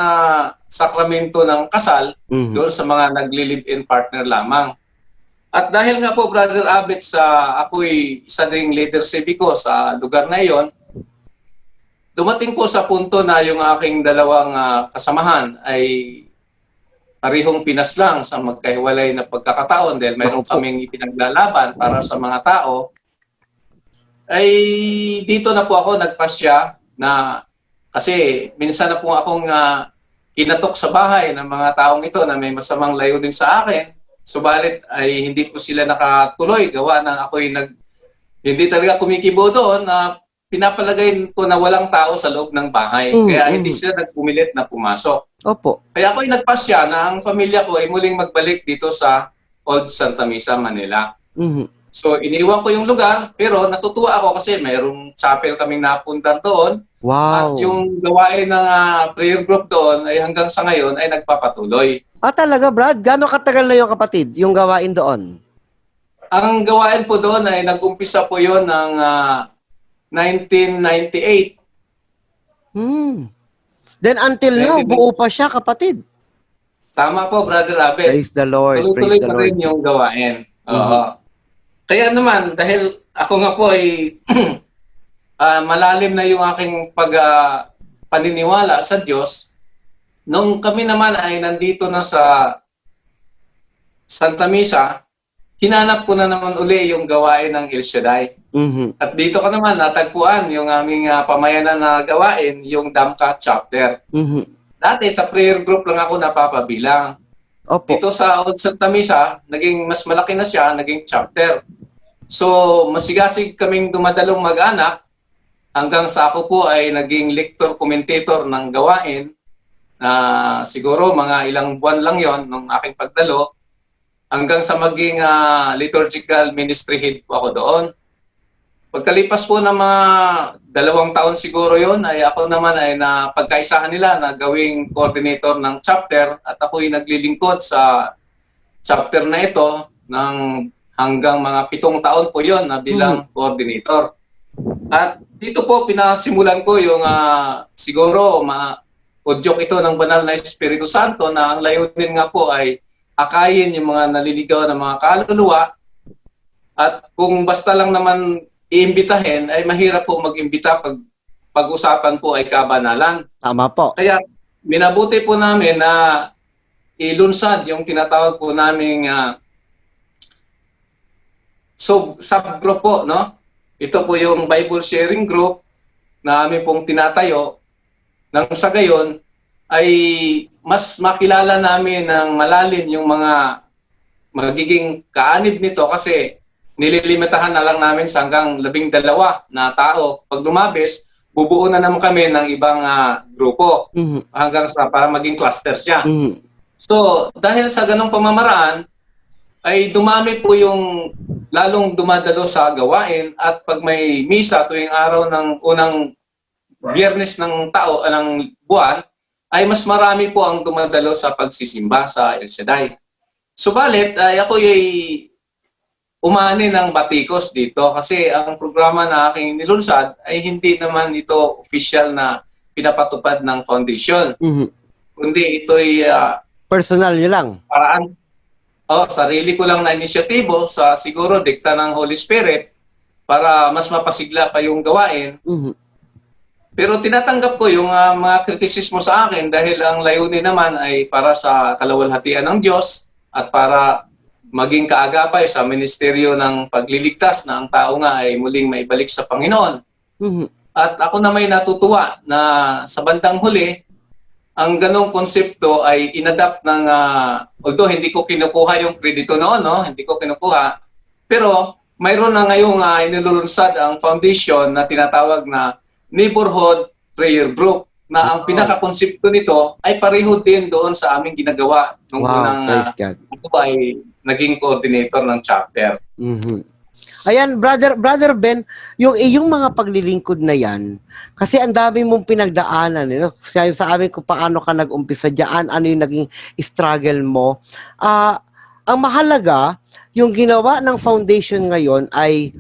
sakramento ng kasal doon sa mga nagli-live-in partner lamang. At dahil nga po, Brother Abet, ako'y isa ding leader civico sa lugar na iyon, dumating po sa punto na yung aking dalawang kasamahan ay parihong pinaslang sa magkahiwalay na pagkakataon dahil mayroon kaming ipinaglalaban para sa mga tao, ay dito na po ako nagpasya na kasi minsan na po akong kinatok sa bahay ng mga taong ito na may masamang layunin sa akin, subalit ay hindi po sila nakatuloy gawa ng ako'y hindi talaga kumikibo doon na pinapalagay ko na walang tao sa loob ng bahay. Kaya hindi sila nagpumilit na pumasok. Opo. Kaya ako'y nagpasya na ang pamilya ko ay muling magbalik dito sa Old Santa Misa, Manila. So iniwan ko yung lugar, pero natutuwa ako kasi mayroong chapel kaming napunta doon. Wow. At yung gawain ng prayer group doon ay hanggang sa ngayon ay nagpapatuloy. Talaga, Brad? Gano'ng katagal na yung kapatid, yung gawain doon? Ang gawain po doon ay nag-umpisa po yon ng 1998. Then until now, buo pa siya, kapatid. Tama po, Brother Abet. Praise the Lord. Tuloy-tuloy Praise the pa Lord. rin yung gawain. Kaya naman, dahil ako nga po ay malalim na yung aking paniniwala sa Diyos, nung kami naman ay nandito na sa Santa Misa, hinanap ko na naman uli yung gawain ng El Shaddai. At dito ka naman natagpuan yung aming pamayanan na gawain, yung Damka chapter. Dati sa prayer group lang ako napapabilang. Opo. Dito sa Old Santa Misa, naging mas malaki na siya, naging chapter. So, masigasig kaming dumadalong mag-anak hanggang sa ako po ay naging lector commentator ng gawain na siguro mga ilang buwan lang yon nung aking pagdalo hanggang sa maging liturgical ministry head po ako doon. Pagkalipas po ng mga 2 taon siguro yon ay ako naman ay napagkaisahan nila na gawing coordinator ng chapter at ako'y naglilingkod sa chapter na ito ng hanggang mga 7 taon po yon na bilang coordinator. At dito po pinasimulan ko yung siguro udyok ito ng banal na Espiritu Santo na ang layunin nga po ay akayin yung mga naliligaw na mga kaluluwa. At kung basta lang naman iimbitahin, ay mahirap po mag-imbita pag pag-usapan po ay kabanalan. Tama po. Kaya minabuti po namin na ilunsad yung tinatawag po naming subgroup po, no? Ito po yung Bible sharing group na amin pong tinatayo nang sa gayon ay mas makilala namin ng malalim yung mga magiging kaanib nito kasi nililimitahan na lang namin sa hanggang 12 na tao. Pag lumabis, bubuo na naman kami ng ibang grupo hanggang sa para maging cluster siya. So, dahil sa ganong pamamaraan, ay dumami po yung lalong dumadalo sa gawain at pag may misa tuwing araw ng unang biyernes ng ng buwan, ay mas marami po ang dumadalo sa pagsisimba sa El Shaddai. Subalit, ay ako ay umani ng batikos dito kasi ang programa na aking nilunsad ay hindi naman ito official na pinapatupad ng foundation. Kundi ito'y personal nyo lang. paraan, sarili ko lang na inisyatibo sa siguro dikta ng Holy Spirit para mas mapasigla pa yung gawain. Pero tinatanggap ko yung mga kritisismo sa akin dahil ang layunin naman ay para sa kalawalhatian ng Diyos at para maging kaagapay sa ministeryo ng pagliligtas na ang tao nga ay muling maibalik sa Panginoon. At ako na may natutuwa na sa bandang huli, ang ganong konsepto ay inadapt ng, although hindi ko kinukuha yung kredito noon, no? Hindi ko kinukuha, pero mayroon na ngayong inilulunsad ang foundation na tinatawag na Neighborhood Prayer Group na ang pinaka-konsepto nito ay pareho din doon sa aming ginagawa nung unang ako ay naging coordinator ng chapter. Ayan, brother Ben, yung iyong mga paglilingkod na yan, kasi ang dami mong pinagdaanan, Sabi sa amin kung paano ka nag-umpisa diyan, ano yung naging struggle mo. Ang mahalaga, yung ginawa ng foundation ngayon ay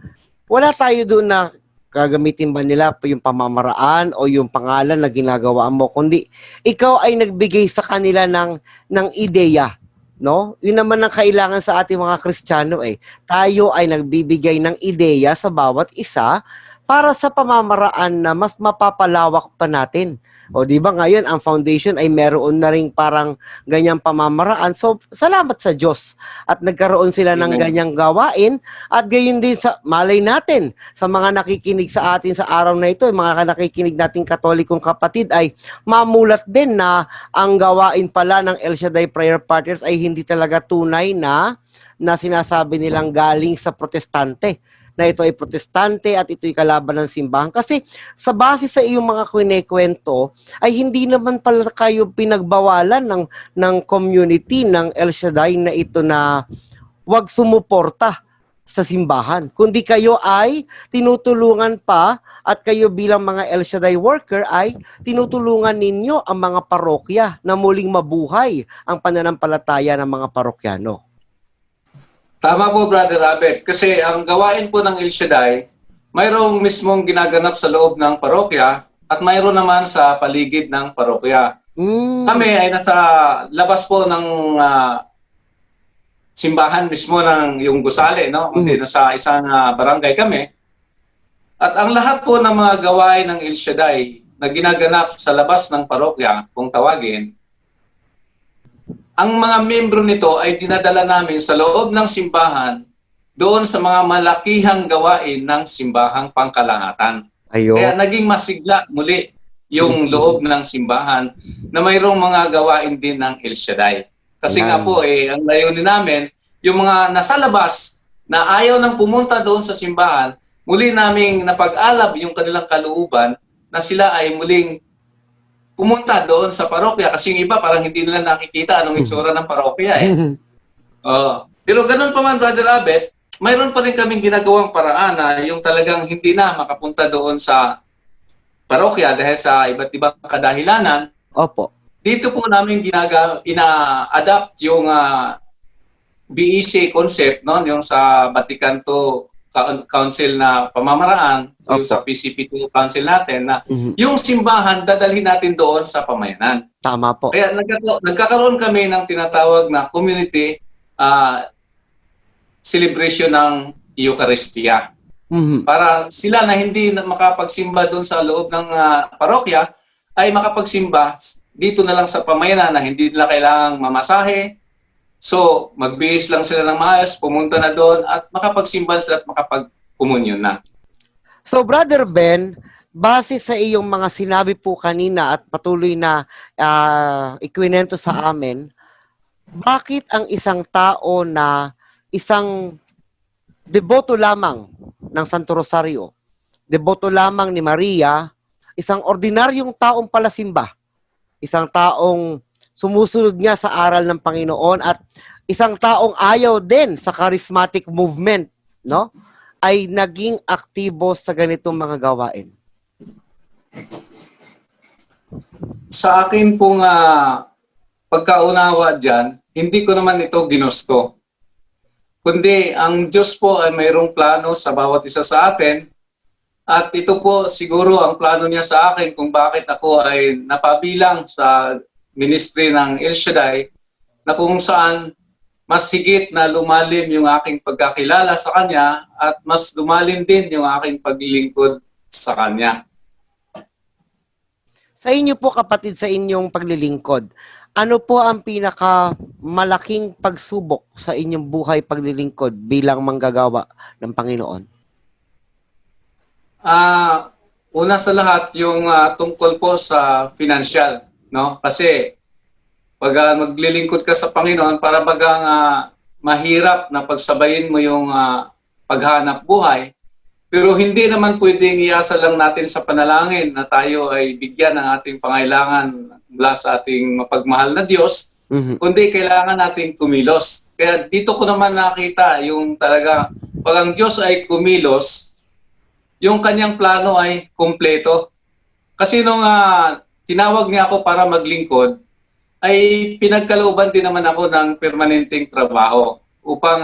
wala tayo doon na gagamitin ba nila yung pamamaraan o yung pangalan na ginagawa mo, kundi ikaw ay nagbigay sa kanila ng ideya, no? Yun naman ang kailangan sa ating mga Kristiyano Tayo ay nagbibigay ng ideya sa bawat isa para sa pamamaraan na mas mapapalawak pa natin. O di ba ngayon ang foundation ay meron na ring parang ganyang pamamaraan. So salamat sa Diyos at nagkaroon sila ng ganyang gawain at gayon din sa malay natin sa mga nakikinig sa atin sa araw na ito, mga nakikinig nating Katolikong kapatid ay mamulat din na ang gawain pala ng El Shaddai Prayer Partners ay hindi talaga tunay na sinasabi nilang galing sa protestante, na ito ay protestante at ito ay kalaban ng simbahan. Kasi sa base sa iyong mga kwento ay hindi naman pala kayo pinagbawalan ng community ng El Shaddai na ito na wag sumuporta sa simbahan. Kundi kayo ay tinutulungan pa at kayo bilang mga El Shaddai worker ay tinutulungan ninyo ang mga parokya na muling mabuhay ang pananampalataya ng mga parokyano. Tama po, Brother Abet. Kasi ang gawain po ng El Shaddai, mayroong mismong ginaganap sa loob ng parokya at mayroon naman sa paligid ng parokya. Kami ay nasa labas po ng simbahan mismo ng yung gusali, no? Hindi, nasa isang barangay kami. At ang lahat po ng mga gawain ng El Shaddai na ginaganap sa labas ng parokya, kung tawagin, ang mga membro nito ay dinadala namin sa loob ng simbahan doon sa mga malakihang gawain ng simbahang pangkalahatan. Kaya naging masigla muli yung loob ng simbahan na mayroong mga gawain din ng El Shaddai. Kasi nga po, ang layunin namin, yung mga nasa labas na ayaw nang pumunta doon sa simbahan, muli naming napag-alab yung kanilang kalooban na sila ay muling pumunta doon sa parokya kasi yung iba parang hindi nila nakikita anong itsura ng parokya Pero ganun pa man, Brother Abet, mayroon pa rin kaming ginagawang paraan na yung talagang hindi na makapunta doon sa parokya dahil sa iba't ibang kadahilanan. Opo. Dito po namin ina-adapt yung BEC concept, no? Yung sa Vatican II Council na pamamaraan, yung sa PCP2 Council natin, na yung simbahan dadalhin natin doon sa pamayanan. Tama po. Kaya nagkakaroon kami ng tinatawag na community celebration ng Eucharistia. Para sila na hindi makapagsimba doon sa loob ng parokya, ay makapagsimba dito na lang sa pamayanan na hindi nila kailangang mamasahe. So, magbihis lang sila ng maayos, pumunta na doon at makapagsimba sila at makapagkomunyon na. So, Brother Ben, base sa iyong mga sinabi po kanina at patuloy na ikwinento sa amin, bakit ang isang tao na isang deboto lamang ng Santo Rosario, deboto lamang ni Maria, isang ordinaryong taong palasimba, isang taong sumusunod nga sa aral ng Panginoon at isang taong ayaw din sa charismatic movement, no? Ay naging aktibo sa ganitong mga gawain. Sa akin pong pagkaunawa dyan, hindi ko naman ito ginusto. Kundi ang Diyos po ay mayroong plano sa bawat isa sa atin. At ito po siguro ang plano niya sa akin kung bakit ako ay napabilang sa ministry ng El Shaddai, na kung saan mas higit na lumalim yung aking pagkakilala sa Kanya at mas lumalim din yung aking paglilingkod sa Kanya. Sa inyo po kapatid, sa inyong paglilingkod, ano po ang pinakamalaking pagsubok sa inyong buhay paglilingkod bilang manggagawa ng Panginoon? Una sa lahat yung tungkol po sa financial, no? Kasi pag maglilingkod ka sa Panginoon, para bagang mahirap na pagsabayin mo yung paghanap buhay. Pero hindi naman pwedeng iasa lang natin sa panalangin na tayo ay bigyan ng ating pangailangan mula sa ating mapagmahal na Diyos, kundi kailangan nating kumilos. Kaya dito ko naman nakita yung talaga, pag ang Diyos ay kumilos, yung kanyang plano ay kumpleto. Kasi nung tinawag niya ako para maglingkod, ay pinagkalooban din naman ako ng permanenteng trabaho upang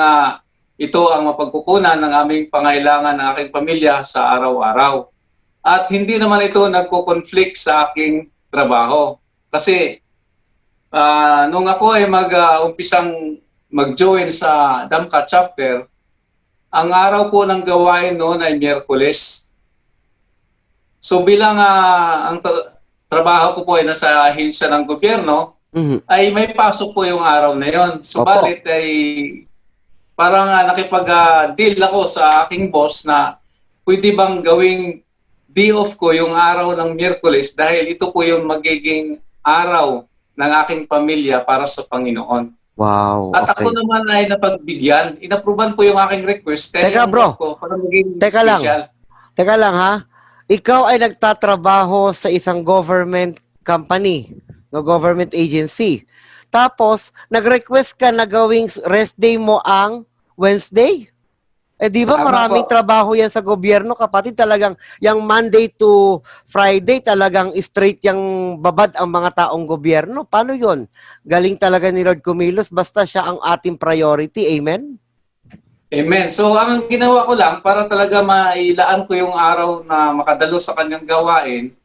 ito ang mapagkukunan ng aming pangailangan ng aking pamilya sa araw-araw. At hindi naman ito nagko-conflict sa aking trabaho. Kasi nung ako ay umpisang mag-join sa Damka chapter, ang araw po ng gawain noon ay Miyerkules. So bilang ang trabaho ko po ay nasa ahensya ng gobyerno, ay may pasok po yung araw na yon. Subalit ay parang nakipag-deal ako sa aking boss na pwede bang gawing day off ko yung araw ng Miyerkules dahil ito po yung magiging araw ng aking pamilya para sa Panginoon. Wow, At okay. ako naman ay napagbigyan. Inapruban po yung aking request. Teka, bro. Ko para maging Teka lang. special. Teka lang ha. Ikaw ay nagtatrabaho sa isang government company, no, government agency. Tapos, nag-request ka na gawing rest day mo ang Wednesday? Eh di ba Tama maraming po. trabaho yan sa gobyerno, kapatid, talagang yung Monday to Friday talagang straight yung babad ang mga taong gobyerno. Paano yon? Galing talaga ni Lord kumilos basta siya ang ating priority. Amen? Amen. So ang ginawa ko lang para talaga mailaan ko yung araw na makadalo sa kanyang gawain,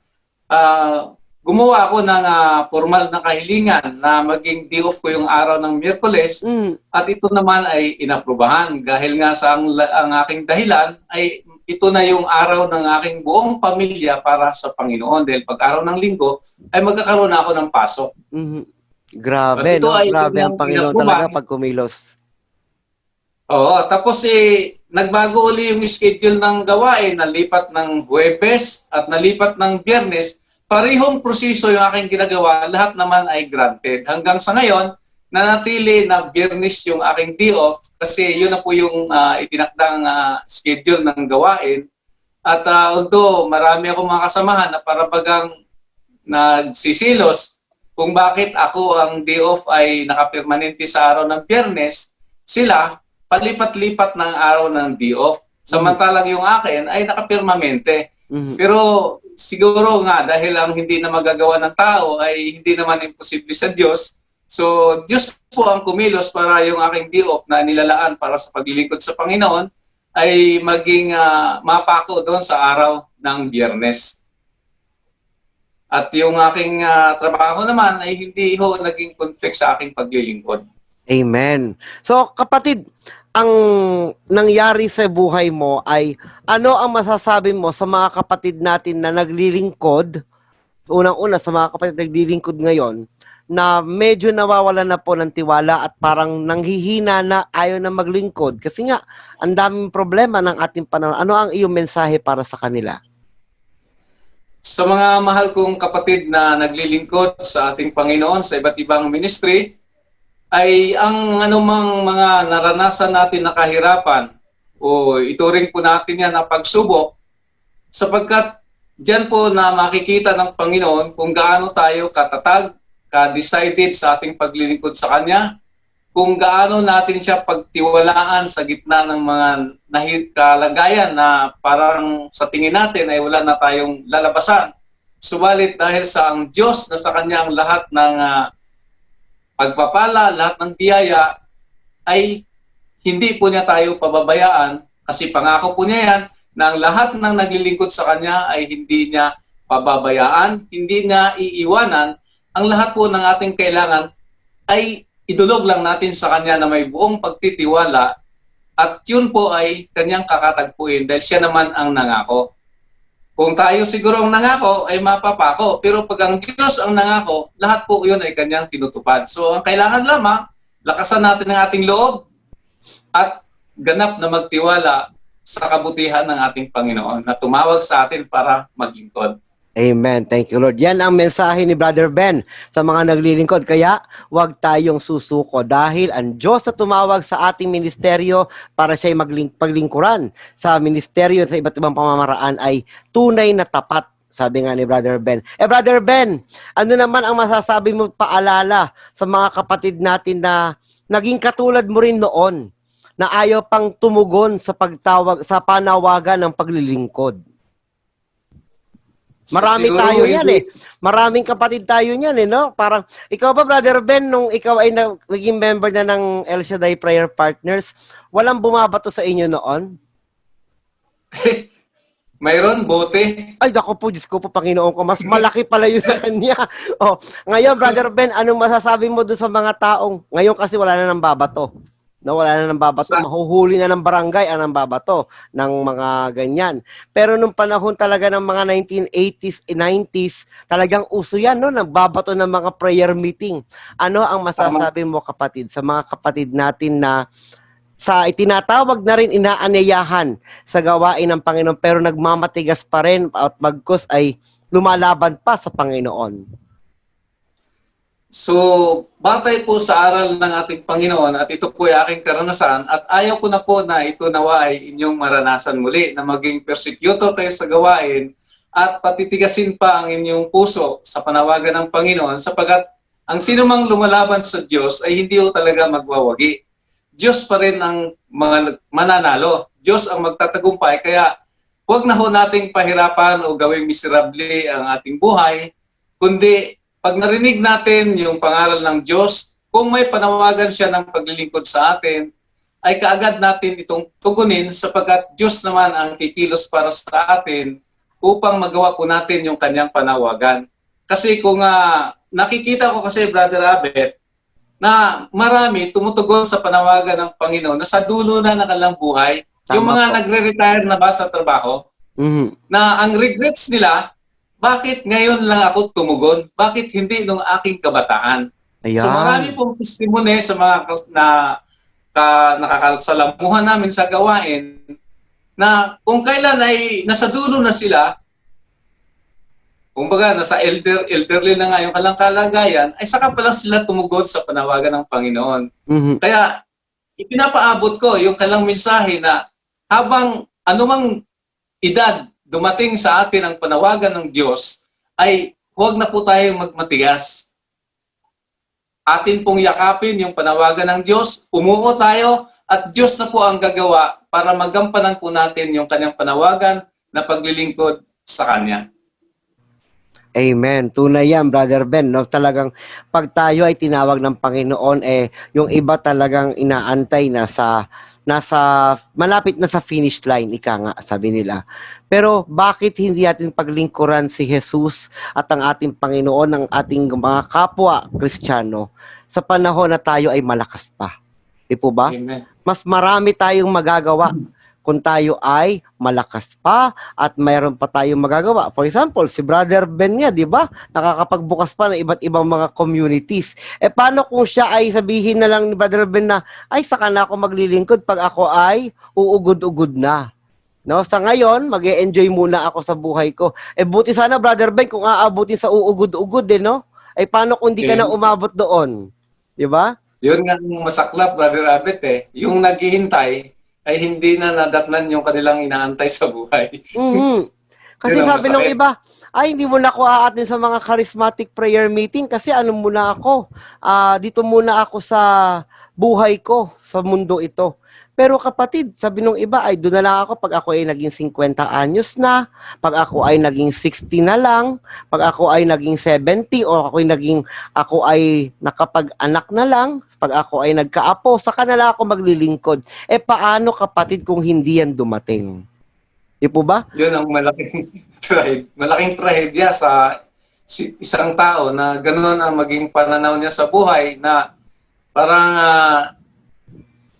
gumawa ako ng formal na kahilingan na maging day off ko yung araw ng Miyerkules at ito naman ay inaprubahan dahil nga sa ang aking dahilan ay ito na yung araw ng aking buong pamilya para sa Panginoon dahil pag araw ng linggo ay magkakaroon na ako ng pasok. Grabe, At ito no? ay Grabe ang yung Panginoon pinaprubahan. talaga pag kumilos. Oo, tapos nagbago uli yung schedule ng gawain, nalipat ng Huwebes at nalipat ng Biyernes. Parehong proseso yung aking ginagawa, lahat naman ay granted. Hanggang sa ngayon, nanatili na Biyernes yung aking day off kasi yun na po yung itinakdang schedule ng gawain. At although marami akong mga kasamahan na parabagang nagsisilos kung bakit ako ang day off ay nakapermanente sa araw ng Biyernes, sila palipat-lipat ng araw ng day off. Samantalang yung akin ay nakapirmamente. Pero siguro nga dahil ang hindi na magagawa ng tao ay hindi naman imposible sa Diyos. So Diyos po ang kumilos para yung aking day off na nilalaan para sa paglilingkod sa Panginoon ay maging mapako doon sa araw ng Biyernes. At yung aking trabaho naman ay hindi ho naging conflict sa aking paglilingkod. Amen. So, kapatid, ang nangyari sa buhay mo ay ano ang masasabi mo sa mga kapatid natin na naglilingkod, unang-una sa mga kapatid na naglilingkod ngayon, na medyo nawawalan na po ng tiwala at parang nanghihina na ayaw na maglingkod kasi nga ang daming problema ng ating panahon. Ano ang iyong mensahe para sa kanila? Sa mga mahal kong kapatid na naglilingkod sa ating Panginoon sa iba't ibang ministry, ay ang anumang mga naranasan natin na kahirapan o ituring po natin yan na pagsubok sapagkat diyan po na makikita ng Panginoon kung gaano tayo katatag, ka-decided sa ating paglilingkod sa Kanya, kung gaano natin siya pagtiwalaan sa gitna ng mga kalagayan na parang sa tingin natin ay wala na tayong lalabasan. Subalit dahil sa ang Diyos na sa Kanya ang lahat ng pagpapala, lahat ng biyaya, ay hindi po niya tayo pababayaan kasi pangako po niya yan na ang lahat ng naglilingkod sa Kanya ay hindi niya pababayaan, hindi niya iiwanan. Ang lahat po ng ating kailangan ay idulog lang natin sa Kanya na may buong pagtitiwala at yun po ay Kanyang kakatagpuin dahil siya naman ang nangako. Kung tayo siguro ang nangako ay mapapako, pero pag ang Diyos ang nangako, lahat po yun ay Kanyang tinutupad. So ang kailangan lamang, lakasan natin ang ating loob at ganap na magtiwala sa kabutihan ng ating Panginoon na tumawag sa atin para maglingkod. Amen. Thank you, Lord. Yan ang mensahe ni Brother Ben sa mga naglilingkod. Kaya, huwag tayong susuko dahil ang Diyos na tumawag sa ating ministeryo para siya'y paglingkuran sa ministeryo sa iba't ibang pamamaraan ay tunay na tapat, sabi nga ni Brother Ben. Brother Ben, ano naman ang masasabi mo paalala sa mga kapatid natin na naging katulad mo rin noon na ayaw pang tumugon sa pagtawag sa panawagan ng paglilingkod? Marami Siguro, tayo yan hindi- Maraming kapatid tayo niyan no? Parang, ikaw ba, Brother Ben, nung ikaw ay naging member na ng El Shaddai Prayer Partners, walang bumabato sa inyo noon? Mayroon, bote. Ay, naku po, Diyos ko po, Panginoon ko, mas malaki pala yun sa kanya. Ngayon, Brother Ben, anong masasabi mo doon sa mga taong, ngayon kasi wala na ng babato. No, wala na ng babato, mahuhuli na ng barangay ang babato ng mga ganyan. Pero nung panahon talaga ng mga 1980s, 90s, talagang uso yan, no? Nagbabato ng mga prayer meeting. Ano ang masasabi mo, kapatid, sa mga kapatid natin na sa itinatawag na rin inaanyayahan sa gawain ng Panginoon pero nagmamatigas pa rin at magkus ay lumalaban pa sa Panginoon? So, batay po sa aral ng ating Panginoon at ito po ay aking karanasan at ayaw ko na po na ito nawa ay inyong maranasan muli na maging persecutor kayo sa gawain at patitigasin pa ang inyong puso sa panawagan ng Panginoon sapagat ang sinumang lumalaban sa Diyos ay hindi po talaga magwawagi. Diyos pa rin ang mga mananalo. Diyos ang magtatagumpay. Kaya huwag na ho nating pahirapan o gawing miserable ang ating buhay, kundi pag narinig natin yung pangaral ng Diyos, kung may panawagan siya ng paglilingkod sa atin, ay kaagad natin itong tugunin sapagkat Diyos naman ang kikilos para sa atin upang magawa po natin yung kanyang panawagan. Kasi kung nakikita ko kasi, Brother Abet, na marami tumutugon sa panawagan ng Panginoon na sa dulo na ng kanilang buhay, yung mga nagre-retire na ba sa trabaho, na ang regrets nila, bakit ngayon lang ako tumugon? Bakit hindi nung aking kabataan? Ayan. So marami pong testimony sa mga nakakasalamuhan namin sa gawain na kung kailan ay nasa dulo na sila, kumbaga, nasa elderly na nga yung kalang kalagayan, ay saka pa lang sila tumugod sa panawagan ng Panginoon. Kaya, ipinapaabot ko yung kalang mensahe na habang anumang edad dumating sa atin ang panawagan ng Diyos, ay huwag na po tayong magmatigas. Atin pong yakapin yung panawagan ng Diyos, umuo tayo, at Diyos na po ang gagawa para magampanan po natin yung kanyang panawagan na paglilingkod sa Kanya. Amen. Tunay yan, Brother Ben. No? Talagang pag tayo ay tinawag ng Panginoon, yung iba talagang inaantay na malapit na sa finish line, ika nga, sabi nila. Pero bakit hindi natin paglingkuran si Jesus at ang ating Panginoon, ang ating mga kapwa Kristiyano sa panahon na tayo ay malakas pa? Di po ba? Amen. Mas marami tayong magagawa kung tayo ay malakas pa at mayroon pa tayong magagawa. For example, si Brother Ben nga, di ba? Nakakapagbukas pa ng iba't ibang mga communities. Paano kung siya ay sabihin na lang ni Brother Ben na, ay, saka na ako maglilingkod pag ako ay uugod-ugod na. No, sa ngayon, mag-e-enjoy muna ako sa buhay ko. Buti sana, Brother Ben, kung aabutin sa uugod-ugod, no? Paano kung di ka na Eh, umabot doon? Di ba? yun nga ang masaklap, Brother Abet Yung naghihintay ay hindi na nadatnan yung kanilang inaantay sa buhay. Mhm. Yun Kasi ang sabi nung masakit. iba, ay hindi mo na ako aatin sa mga charismatic prayer meeting kasi ano muna ako, dito muna ako sa buhay ko, sa mundo ito. Pero kapatid, sabi nung iba, ay doon na lang ako pag ako ay naging 50 anyos na, pag ako ay naging 60 na lang, pag ako ay naging 70 o ako ay nakapag-anak na lang, pag ako ay nagkaapo, saka na lang ako maglilingkod. Paano kapatid kung hindi yan dumating? Di po ba? Yun ang malaking trahedya sa isang tao na gano'n ang maging pananaw niya sa buhay na parang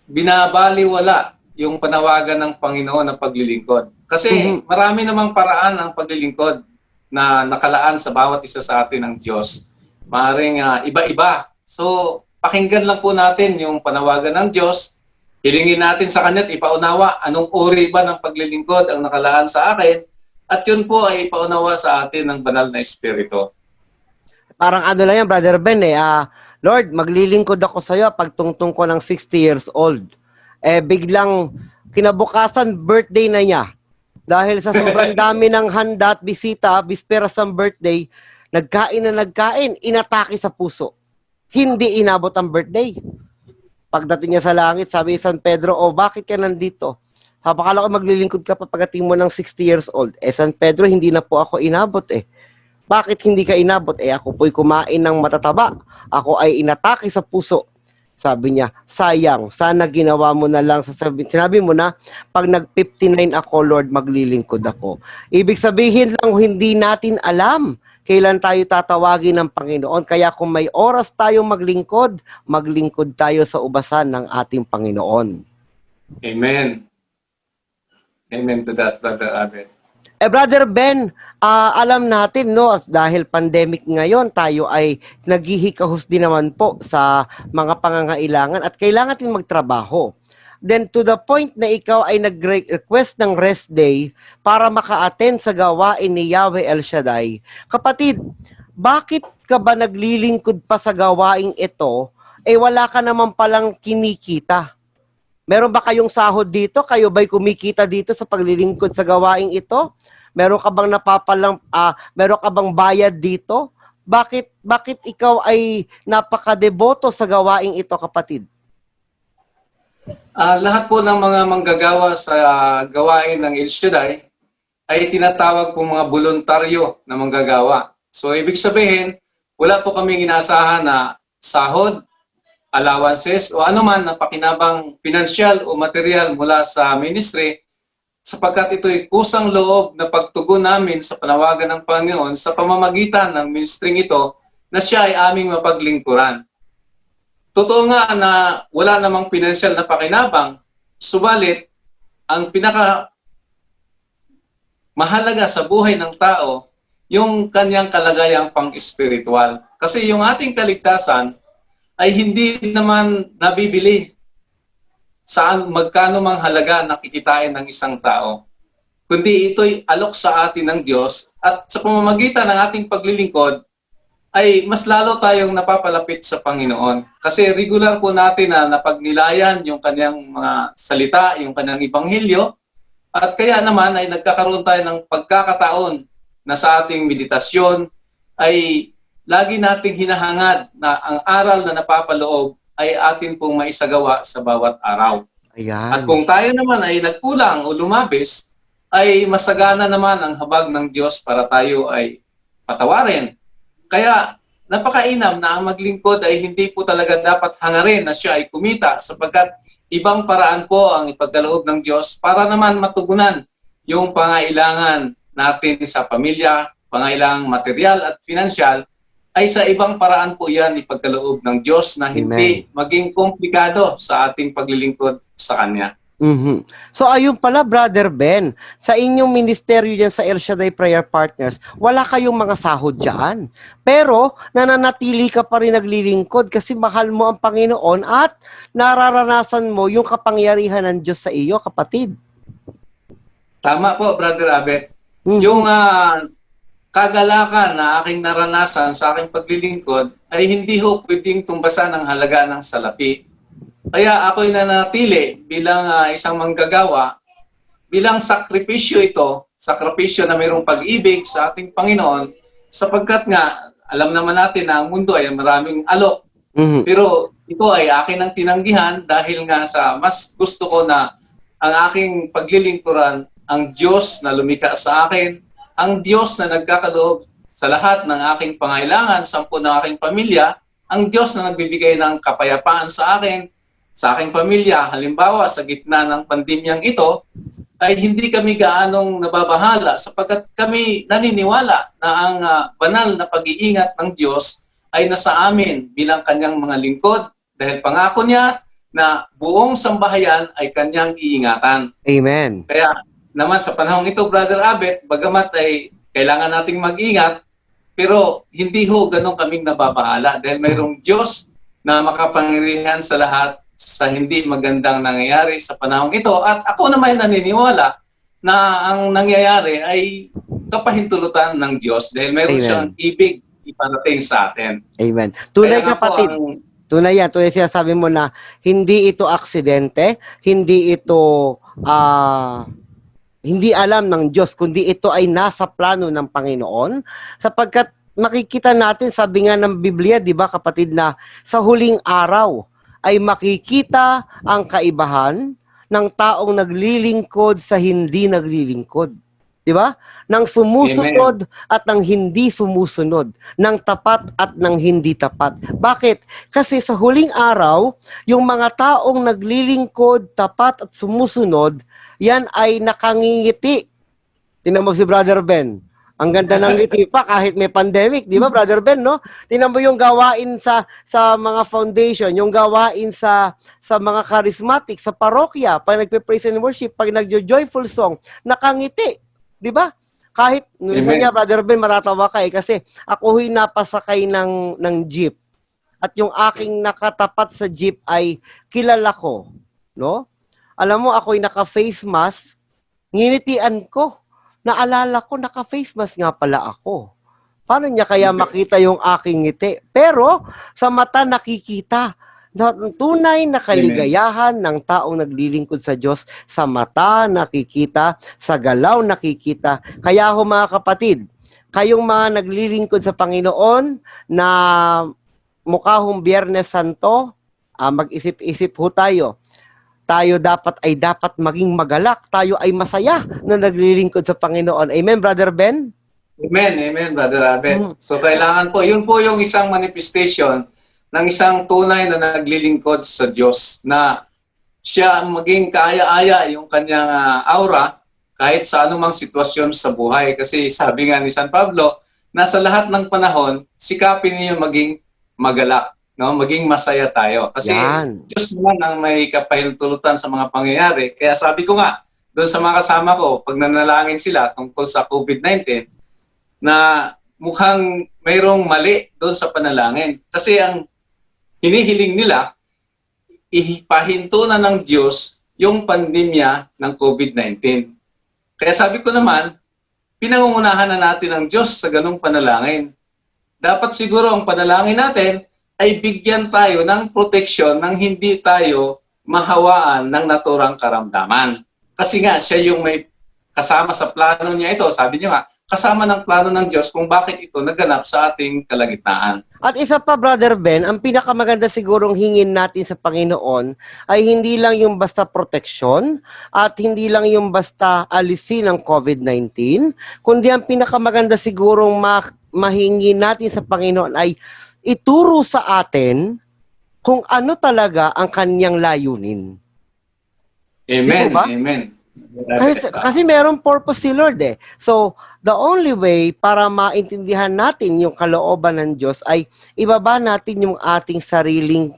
binabaliwala yung panawagan ng Panginoon na paglilingkod. Kasi Mhm. marami namang paraan ang paglilingkod na nakalaan sa bawat isa sa atin ng Diyos. Maaring iba-iba. So, pakinggan lang po natin yung panawagan ng Diyos. Hilingin natin sa Kanya at ipaunawa anong uri ba ng paglilingkod ang nakalaan sa akin. At yun po ay ipaunawa sa atin ng banal na Espiritu. Parang ano lang yan, Brother Ben, Lord, maglilingkod ako sa iyo pag tungtong ko ng 60 years old. Biglang kinabukasan, birthday na niya. Dahil sa sobrang dami ng handa at bisita, bisperas ng birthday, nagkain, inatake sa puso. Hindi inabot ang birthday. Pagdating niya sa langit, sabi ni San Pedro, bakit ka nandito? Akala ko maglilingkod ka pa pagdating mo ng 60 years old. San Pedro, hindi na po ako inabot Bakit hindi ka inabot? Ako po'y kumain ng matataba. Ako ay inatake sa puso. Sabi niya, sayang, sana ginawa mo na lang. Sinabi mo na, pag nag-59 ako, Lord, maglilingkod ako. Ibig sabihin lang, hindi natin alam kailan tayo tatawagin ng Panginoon. Kaya kung may oras tayong maglingkod, maglingkod tayo sa ubasan ng ating Panginoon. Amen. Amen to that, Brother Abel. Brother Ben, alam natin, no, dahil pandemic ngayon, tayo ay naghihikahos din naman po sa mga pangangailangan at kailangan natin magtrabaho. Then to the point na ikaw ay nag-request ng rest day para maka-attend sa gawain ni Yahweh El Shaddai. Kapatid, bakit ka ba naglilingkod pa sa gawain ito, wala ka naman palang kinikita? Meron ba kayong sahod dito? Kayo ba'y kumikita dito sa paglilingkod sa gawaing ito? Meron ka bang meron ka bang bayad dito? Bakit ikaw ay napakadeboto sa gawaing ito, kapatid? Lahat po ng mga manggagawa sa gawain ng El Shaddai ay tinatawag po mga voluntaryo na manggagawa. So, ibig sabihin, wala po kaming inaasahan na sahod, allowances, o anuman na pakinabang pinansyal o material mula sa ministry sapagkat ito'y kusang loob na pagtugon namin sa panawagan ng Panginoon sa pamamagitan ng ministring ito na siya ay aming mapaglingkuran. Totoo nga na wala namang pinansyal na pakinabang, subalit ang pinaka mahalaga sa buhay ng tao, yung kanyang kalagayang pang-espiritual. Kasi yung ating kaligtasan ay hindi naman nabibili saan magkano mang halaga nakikitain ng isang tao. Kundi ito'y alok sa atin ng Diyos at sa pamamagitan ng ating paglilingkod ay mas lalo tayong napapalapit sa Panginoon. Kasi regular po natin na napagnilayan yung kanyang mga salita, yung kanyang ibanghilyo, at kaya naman ay nagkakaroon tayo ng pagkakataon na sa ating meditasyon ay lagi nating hinahangad na ang aral na napapaloob ay atin pong maisagawa sa bawat araw. Ayan. At kung tayo naman ay nagkulang o lumabis, ay masagana naman ang habag ng Diyos para tayo ay patawarin. Kaya napakainam na ang maglingkod ay hindi po talaga dapat hangarin na siya ay kumita sapagkat ibang paraan po ang ipagkaloob ng Diyos para naman matugunan yung pangailangan natin sa pamilya, pangailangang material at finansyal, ay sa ibang paraan po yan ipagkaloob ng Diyos na hindi maging komplikado sa ating paglilingkod sa Kanya. Mhm. So ayun pala, Brother Ben, sa inyong ministeryo dyan sa El Shaddai Prayer Partners, wala kayong mga sahod dyan. Pero nananatili ka pa rin naglilingkod kasi mahal mo ang Panginoon at nararanasan mo yung kapangyarihan ng Diyos sa iyo, kapatid. Tama po, Brother Abet. Mhm. Yung kagalakan na aking naranasan sa aking paglilingkod ay hindi ho pwedeng tumbasan ng halaga ng salapi. Kaya ako'y nanatili bilang isang manggagawa, bilang sakripisyo ito, sakripisyo na mayroong pag-ibig sa ating Panginoon, sapagkat nga, alam naman natin na ang mundo ay maraming alok. Mhm. Pero ito ay akin ang tinanggihan dahil nga sa mas gusto ko na ang aking paglilingkuran, ang Diyos na lumikha sa akin, ang Diyos na nagkakaloob sa lahat ng aking pangailangan, sampu ng aking pamilya, ang Diyos na nagbibigay ng kapayapaan sa akin, sa aking pamilya. Halimbawa, sa gitna ng pandemyang ito, ay hindi kami gaanong nababahala sapagkat kami naniniwala na ang banal na pag-iingat ng Diyos ay nasa amin bilang kanyang mga lingkod dahil pangako niya na buong sambahayan ay kanyang iingatan. Amen. Kaya naman sa panahong ito, Brother Abet, bagamat ay kailangan nating mag-ingat, pero hindi ho ganun kaming nababahala dahil mayroong Diyos na makapangyarihan sa lahat sa hindi magandang nangyayari sa panahong ito. At ako naman naniniwala na ang nangyayari ay kapahintulutan ng Diyos dahil mayroon Amen. siyang ibig iparating sa atin. Amen. Tunay Kaya nga po kapatid. ang- Tunay yan. Tunay sinasabi mo na hindi ito aksidente, hindi ito hindi alam ng Diyos, kundi ito ay nasa plano ng Panginoon. Sapagkat makikita natin, sabi nga ng Biblia, di ba kapatid, na sa huling araw ay makikita ang kaibahan ng taong naglilingkod sa hindi naglilingkod. Di ba? Nang sumusunod at nang hindi sumusunod, ng tapat at nang hindi tapat. Bakit? Kasi sa huling araw, yung mga taong naglilingkod, tapat at sumusunod, yan ay nakangingiti. Tingnan mo si Brother Ben. Ang ganda ng ngiti pa kahit may pandemic, di ba Brother Ben, no? Tingnan mo yung gawain sa mga foundation, yung gawain sa mga charismatic, sa parokya, pag nagpe-praise and worship, pag nagjo-joyful song, nakangiti, di ba? Kahit, minsan nga, Brother Ben, maratawa ka kasi ako huy napasakay ng jeep. At yung aking nakatapat sa jeep ay kilala ko, no? Alam mo, ako'y naka-face mask, nginitian ko. Naalala ko, naka-face mask nga pala ako. Paano niya kaya makita yung aking ngiti? Pero, sa mata nakikita. Tunay na kaligayahan ng taong naglilingkod sa Diyos, sa mata nakikita, sa galaw nakikita. Kaya ho mga kapatid, kayong mga naglilingkod sa Panginoon na mukha hong Biyernes Santo, mag-isip-isip ho tayo. Tayo dapat maging magalak. Tayo ay masaya na naglilingkod sa Panginoon. Amen, Brother Ben? Amen, Brother Abet. So kailangan po, yun po yung isang manifestation ng isang tunay na naglilingkod sa Diyos na siya maging kaaya-aya yung kanyang aura kahit sa anumang sitwasyon sa buhay. Kasi sabi nga ni San Pablo, nasa lahat ng panahon, sikapin niyo maging magalak. No, maging masaya tayo. Kasi Yan. Diyos naman ang may kapahintulutan sa mga pangyayari. Kaya sabi ko nga, doon sa mga kasama ko, pag nanalangin sila tungkol sa COVID-19, na mukhang mayroong mali doon sa panalangin. Kasi ang hinihiling nila, ipahinto na ng Diyos yung pandemya ng COVID-19. Kaya sabi ko naman, pinangungunahan na natin ang Diyos sa ganung panalangin. Dapat siguro ang panalangin natin ay bigyan tayo ng proteksyon nang hindi tayo mahawaan ng naturang karamdaman. Kasi nga, siya yung may kasama sa plano niya ito. Sabi niya nga, kasama ng plano ng Diyos kung bakit ito naganap sa ating kalagitnaan. At isa pa, Brother Ben, ang pinakamaganda sigurong hingin natin sa Panginoon ay hindi lang yung basta proteksyon at hindi lang yung basta alisin ang COVID-19, kundi ang pinakamaganda sigurong mahingi natin sa Panginoon ay ituro sa atin kung ano talaga ang kanyang layunin. Amen, ba? amen. Kasi merong purpose si Lord eh. So, the only way para maintindihan natin yung kalooban ng Diyos ay ibaba natin yung ating sarili,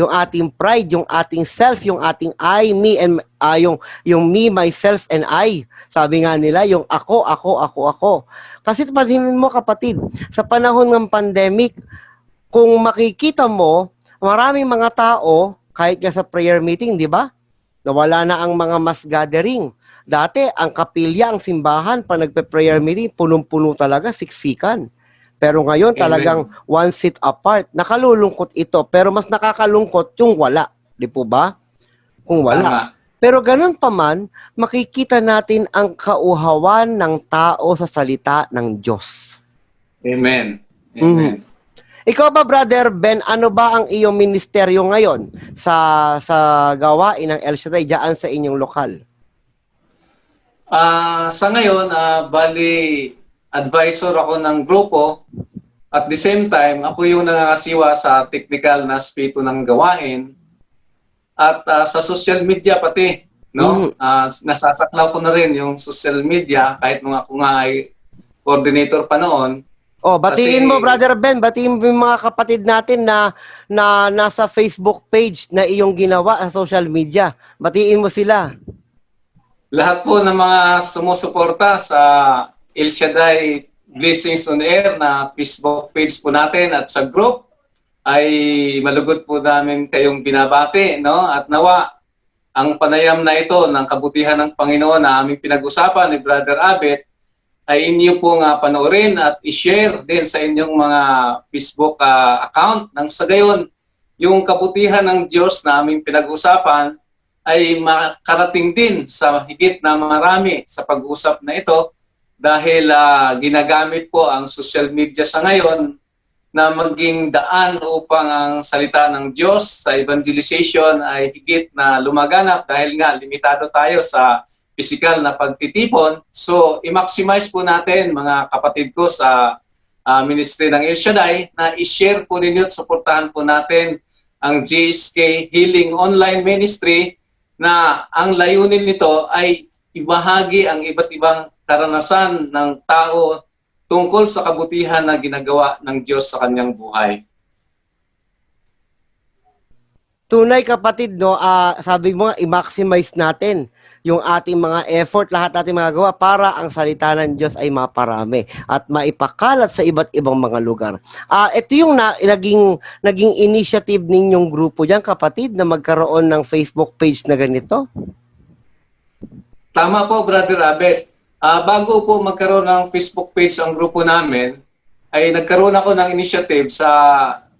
yung ating pride, yung ating self, yung ating I, me, and yung me, myself, and I. Sabi nga nila, yung ako. Kasi pansinin mo kapatid, sa panahon ng pandemic, kung makikita mo, maraming mga tao, kahit nga sa prayer meeting, di ba? Nawala na ang mga mass gathering. Dati, ang kapilya, ang simbahan, pag nagpe-prayer meeting, punong-puno talaga, siksikan. Pero ngayon, Amen. talagang one seat apart. Nakalulungkot ito, pero mas nakakalungkot yung wala. Di po ba? Kung wala. Tama. Pero ganun pa man, makikita natin ang kauhawan ng tao sa salita ng Diyos. Amen. Amen. Ikaw ba, Brother Ben, ano ba ang iyong ministeryo ngayon sa gawain ng El Shaddai diyan sa inyong lokal? Sa ngayon, bali, advisor ako ng grupo. At the same time, ako yung nangangasiwa sa technical na aspeto ng gawain. At sa social media pati, no? Nasasaklaw ko na rin yung social media kahit nung ako nga ay coordinator pa noon. Oh, batiin Kasi- mo, Brother Ben, batiin mo yung mga kapatid natin na nasa Facebook page na iyong ginawa sa social media. Batiin mo sila. Lahat po ng mga sumusuporta sa El Shaddai Blessings on Air na Facebook page po natin at sa group ay malugod po namin kayong binabati, no? At nawa ang panayam na ito ng kabutihan ng Panginoon na aming pinag-usapan ni Brother Abet ay inyo pong panoorin at i-share din sa inyong mga Facebook account nang sa gayon yung kabutihan ng Diyos na aming pinag-usapan ay makarating din sa higit na marami sa pag-usap na ito dahil ginagamit po ang social media sa ngayon na maging daan upang ang salita ng Diyos sa evangelization ay higit na lumaganap dahil nga limitado tayo sa physical na pagtitipon. So, i-maximize po natin mga kapatid ko sa ministry ng El Shaddai na i-share po ninyo at suportahan po natin ang GSK Healing Online Ministry na ang layunin nito ay ibahagi ang iba't ibang karanasan ng tao tungkol sa kabutihan na ginagawa ng Diyos sa kanyang buhay. Tunay kapatid, no, sabi mo nga, i-maximize natin yung ating mga effort, lahat nating mga gawa para ang salita ng Diyos ay maparami at maipakalat sa iba't ibang mga lugar. Ito yung naging initiative ninyong grupo diyan, kapatid, na magkaroon ng Facebook page na ganito? Tama po, Brother Abet. Bago po magkaroon ng Facebook page ang grupo namin, ay nagkaroon ako ng initiative sa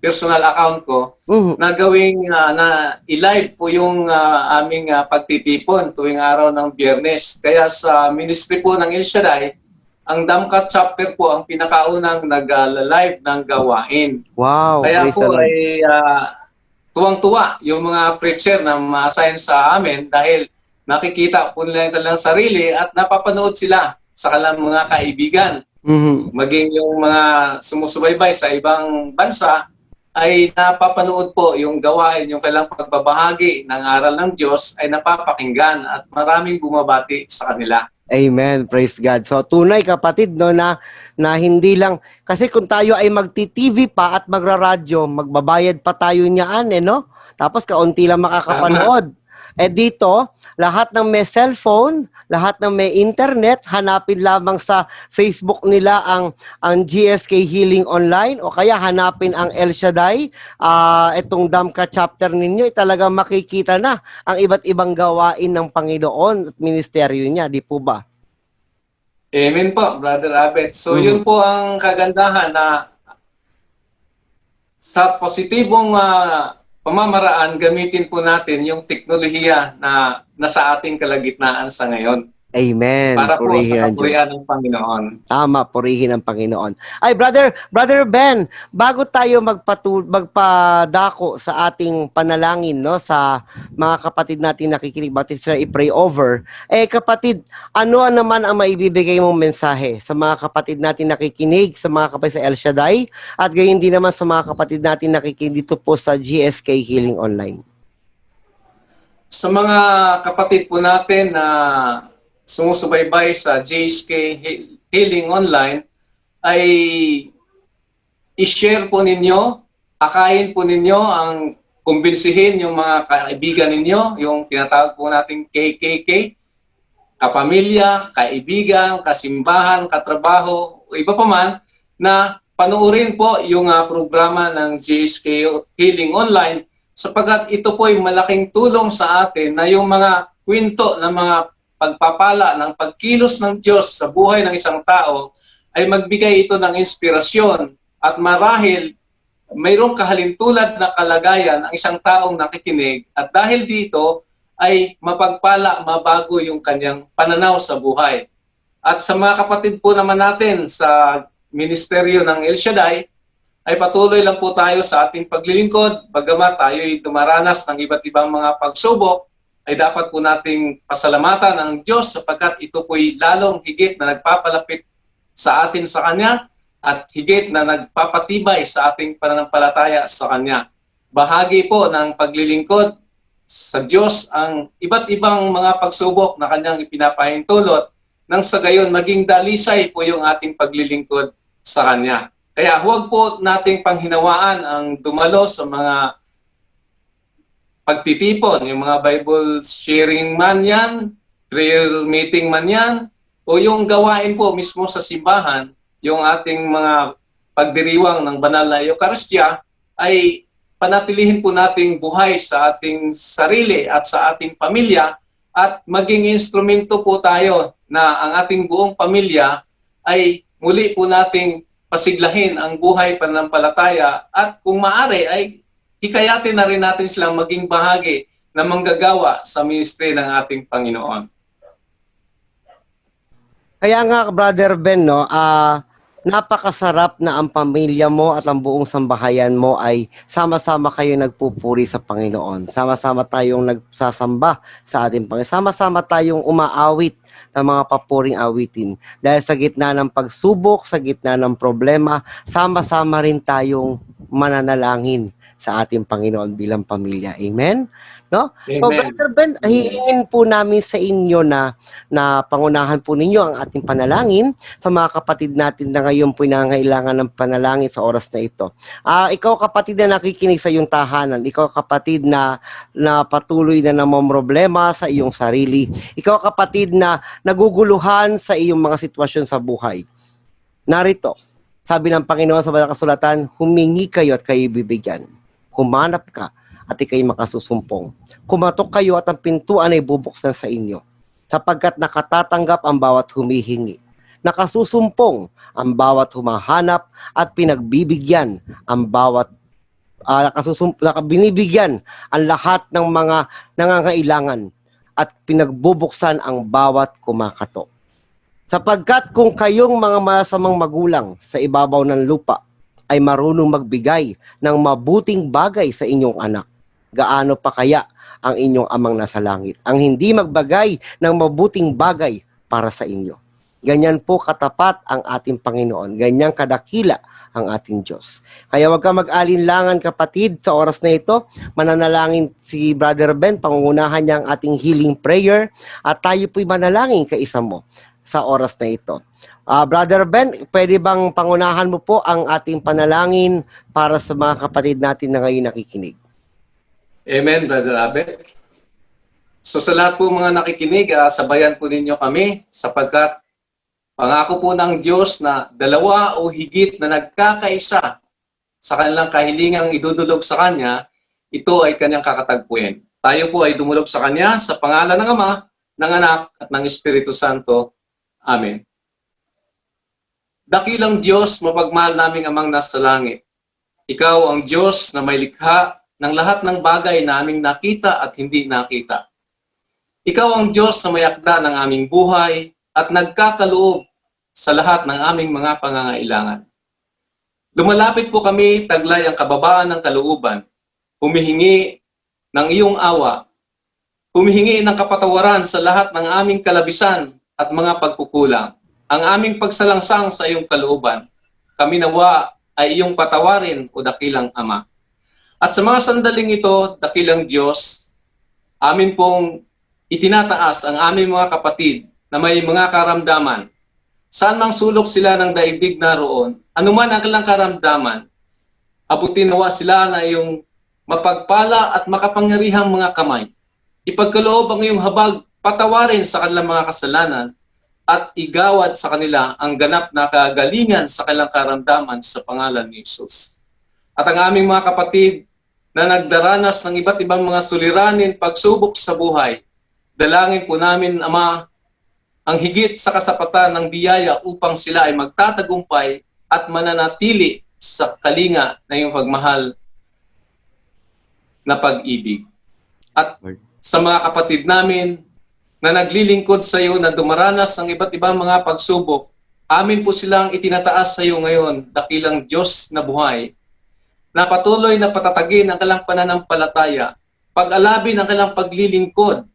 personal account ko na gawing na i-live po yung aming pagtitipon tuwing araw ng Biyernes. Kaya sa ministry po ng El Shaddai, ang Damkat chapter po ang pinakaunang nag-live ng gawain. Wow. Kaya praise the po Lord. ay tuwang-tuwa yung mga preacher na ma-assign sa amin dahil nakikita po nila yung kanilang sarili at napapanood sila sa kanilang mga kaibigan. Maging yung mga sumusubaybay sa ibang bansa ay napapanood po yung gawain, yung kailang pagbabahagi ng aral ng Diyos ay napapakinggan at maraming bumabati sa kanila. Amen. Praise God. So, tunay kapatid, no, na hindi lang, kasi kung tayo ay magti-TV pa at magraradyo, magbabayad pa tayo niyaan, no? Tapos kaunti lang makakapanood. Dito, lahat ng may cellphone, lahat ng may internet, hanapin lamang sa Facebook nila ang GSK Healing Online o kaya hanapin ang El Shaddai, itong Damka chapter ninyo, talagang makikita na ang iba't ibang gawain ng Panginoon at ministeryo niya, di po ba? Amen po, Brother Abet. So yun po ang kagandahan na sa positibong pamamaraan, gamitin po natin yung teknolohiya na nasa ating kalagitnaan sa ngayon. Amen. Para po Purihin sa ang kapurihan Diyos. ng Panginoon. Tama, purihin ang Panginoon. Ay, Brother Ben, bago tayo magpadako sa ating panalangin, no, sa mga kapatid natin nakikinig, bakit sila i-pray over, kapatid, ano naman ang maibibigay mong mensahe sa mga kapatid natin nakikinig, sa mga kapatid sa El Shaddai, at gayon din naman sa mga kapatid natin nakikinig dito po sa GSK Healing Online? Sa mga kapatid po natin na sumusubaybay sa GSK Healing Online, ay i-share po ninyo, akayin po ninyo ang kumbinsihin yung mga kaibigan ninyo, yung tinatawag po nating KKK, kapamilya, kaibigan, kasimbahan, katrabaho, o iba pa man, na panoorin po yung programa ng GSK Healing Online sapagkat ito po ay malaking tulong sa atin na yung mga kwento ng mga pagpapala ng pagkilos ng Diyos sa buhay ng isang tao ay magbigay ito ng inspirasyon at marahil mayroong kahalintulad na kalagayan ang isang taong nakikinig at dahil dito ay mapagpala, mabago yung kanyang pananaw sa buhay. At sa mga kapatid po naman natin sa ministeryo ng El Shaddai, ay patuloy lang po tayo sa ating paglilingkod. Bagamat tayo ay dumaranas ng iba't ibang mga pagsubok, ay dapat po nating pasalamatan ang Diyos sapagkat ito po'y lalong higit na nagpapalapit sa atin sa Kanya at higit na nagpapatibay sa ating pananampalataya sa Kanya. Bahagi po ng paglilingkod sa Diyos ang iba't ibang mga pagsubok na Kanyang ipinapahintulot nang sa gayon maging dalisay po yung ating paglilingkod sa Kanya. Kaya huwag po nating panghinawaan ang dumalo sa mga pagtitipon, yung mga Bible sharing man yan, prayer meeting man yan, o yung gawain po mismo sa simbahan, yung ating mga pagdiriwang ng banal na Eucharistia, ay panatilihin po nating buhay sa ating sarili at sa ating pamilya at maging instrumento po tayo na ang ating buong pamilya ay muli po nating pasiglahin ang buhay pananampalataya at kung maaari ay hikayatin na rin natin silang maging bahagi na manggagawa sa ministry ng ating Panginoon. Kaya nga, Brother Ben, no, napakasarap na ang pamilya mo at ang buong sambahayan mo ay sama-sama kayo nagpupuri sa Panginoon. Sama-sama tayong nagsasamba sa ating Panginoon. Sama-sama tayong umaawit ng mga papuring awitin. Dahil sa gitna ng pagsubok, sa gitna ng problema, sama-sama rin tayong mananalangin sa ating Panginoon bilang pamilya. Amen? No? So, Amen. Brother Ben, hihingin po namin sa inyo na pangunahan po ninyo ang ating panalangin sa mga kapatid natin na ngayon po nangangailangan ng panalangin sa oras na ito. Ikaw kapatid na nakikinig sa iyong tahanan, ikaw kapatid na patuloy na namomroblema sa iyong sarili, ikaw kapatid na naguguluhan sa iyong mga sitwasyon sa buhay. Narito, sabi ng Panginoon sa Banal na Kasulatan, humingi kayo at kayo bibigyan. Humanap ka at ikay makasusumpong. Kumatok kayo at ang pintuan ay bubuksan sa inyo, sapagkat nakatatanggap ang bawat humihingi. Nakasusumpong ang bawat humahanap at pinagbibigyan ang bawat binibigyan ang lahat ng mga nangangailangan at pinagbubuksan ang bawat kumakatok. Sapagkat kung kayong mga masamang magulang sa ibabaw ng lupa ay marunong magbigay ng mabuting bagay sa inyong anak, gaano pa kaya ang inyong amang nasa langit ang hindi magbagay ng mabuting bagay para sa inyo. Ganyan po katapat ang ating Panginoon. Ganyan kadakila ang ating Diyos. Kaya huwag ka mag-alinlangan kapatid sa oras na ito. Mananalangin si Brother Ben, pangungunahan niya ang ating healing prayer at tayo po'y manalangin kaisa mo sa oras na ito. Brother Ben, pwede bang pangunahan mo po ang ating panalangin para sa mga kapatid natin na ngayon nakikinig? Amen, Brother Abet. So sa lahat po mga nakikinig, sabayan po ninyo kami sapagkat pangako po ng Diyos na dalawa o higit na nagkakaisa sa kanilang kahilingang idudulog sa Kanya, ito ay Kanyang kakatagpuin. Tayo po ay dumulog sa Kanya sa pangalan ng Ama, ng Anak at ng Espiritu Santo. Amen. Dakilang Diyos, mapagmahal naming Amang nasa langit. Ikaw ang Diyos na may likha ng lahat ng bagay na aming nakita at hindi nakita. Ikaw ang Diyos na may akda ng aming buhay at nagkakaloob sa lahat ng aming mga pangangailangan. Lumalapit po kami taglay ang kababaan ng kalooban, humihingi ng iyong awa, humihingi ng kapatawaran sa lahat ng aming kalabisan at mga pagkukulang. Ang aming pagsalangsang sa iyong kalooban, kami nawa ay iyong patawarin o dakilang Ama. At sa mga sandaling ito, dakilang Diyos, amin pong itinataas ang aming mga kapatid na may mga karamdaman. Saan mang sulok sila ng daigdig na roon, anuman ang kanilang karamdaman, abutin nawa sila na iyong mapagpala at makapangyarihang mga kamay. Ipagkaloob ang iyong habag, patawarin sa kanilang mga kasalanan at igawad sa kanila ang ganap na kagalingan sa kanilang karamdaman sa pangalan ni Jesus. At ang aming mga kapatid na nagdaranas ng iba't ibang mga suliranin, pagsubok sa buhay. Dalangin po namin, Ama, ang higit sa kasapatan ng biyaya upang sila ay magtatagumpay at mananatili sa kalinga na iyong pagmahal na pag-ibig. At sa mga kapatid namin na naglilingkod sa iyo na dumaranas ng iba't ibang mga pagsubok, amin po silang itinataas sa iyo ngayon, dakilang Diyos na buhay, na patuloy na patatagin ang kanilang pananampalataya, pag-alabin ang kanilang paglilingkod,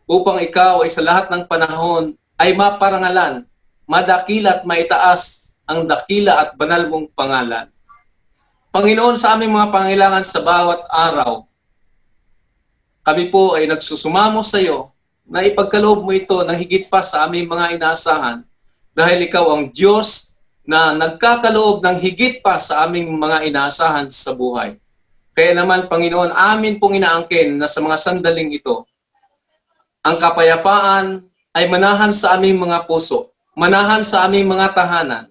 upang ikaw ay sa lahat ng panahon ay maparangalan, madakila at maitaas ang dakila at banal mong pangalan. Panginoon, sa aming mga pangailangan sa bawat araw, kami po ay nagsusumamo sa iyo na ipagkaloob mo ito ng higit pa sa aming mga inaasahan dahil ikaw ang Diyos na nagkakaloob ng higit pa sa aming mga inaasahan sa buhay. Kaya naman, Panginoon, amin pong inaangkin na sa mga sandaling ito, ang kapayapaan ay manahan sa aming mga puso, manahan sa aming mga tahanan,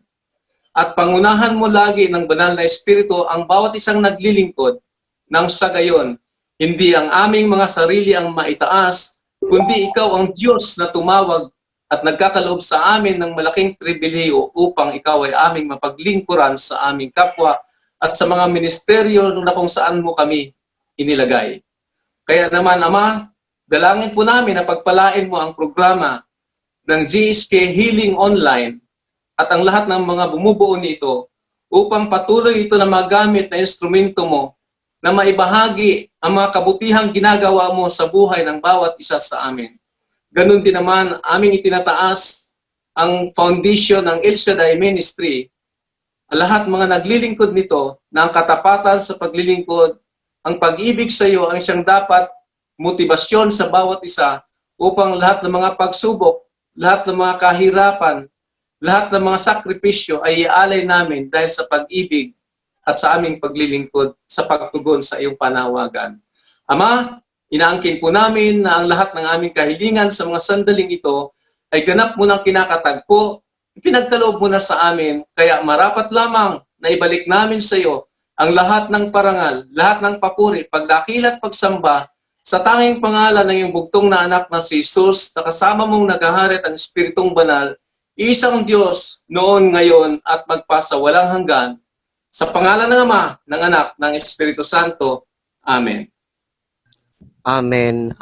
at pangunahan mo lagi ng banal na Espiritu ang bawat isang naglilingkod nang sa gayon, hindi ang aming mga sarili ang maitaas, kundi ikaw ang Diyos na tumawag at nagkakaloob sa amin ng malaking pribilehiyo upang ikaw ay aming mapaglingkuran sa aming kapwa at sa mga ministeryo na kung saan mo kami inilagay. Kaya naman, Ama, dalangin po namin na pagpalain mo ang programa ng GSK Healing Online at ang lahat ng mga bumubuo nito upang patuloy ito na magamit na instrumento mo na maibahagi ang mga kabutihang ginagawa mo sa buhay ng bawat isa sa amin. Ganon din naman, aming itinataas ang foundation ng El Shaddai Ministry, ang lahat mga naglilingkod nito na ang katapatan sa paglilingkod, ang pag-ibig sa iyo ang siyang dapat motibasyon sa bawat isa upang lahat ng mga pagsubok, lahat ng mga kahirapan, lahat ng mga sakripisyo ay ialay namin dahil sa pag-ibig at sa aming paglilingkod sa pagtugon sa iyong panawagan. Ama, inaangkin po namin na ang lahat ng aming kahilingan sa mga sandaling ito ay ganap mo ng kinakatagpo, ipinagkaloob mo na sa amin, kaya marapat lamang na ibalik namin sa iyo ang lahat ng parangal, lahat ng papuri, pagdakil at pagsamba sa tanging pangalan ng iyong bugtong na anak na si Jesus na kasama mong naghaharit ang Espiritong Banal, isang Diyos noon, ngayon at magpasawalang hanggan. Sa pangalan ng Ama, ng Anak, ng Espiritu Santo. Amen. Amen.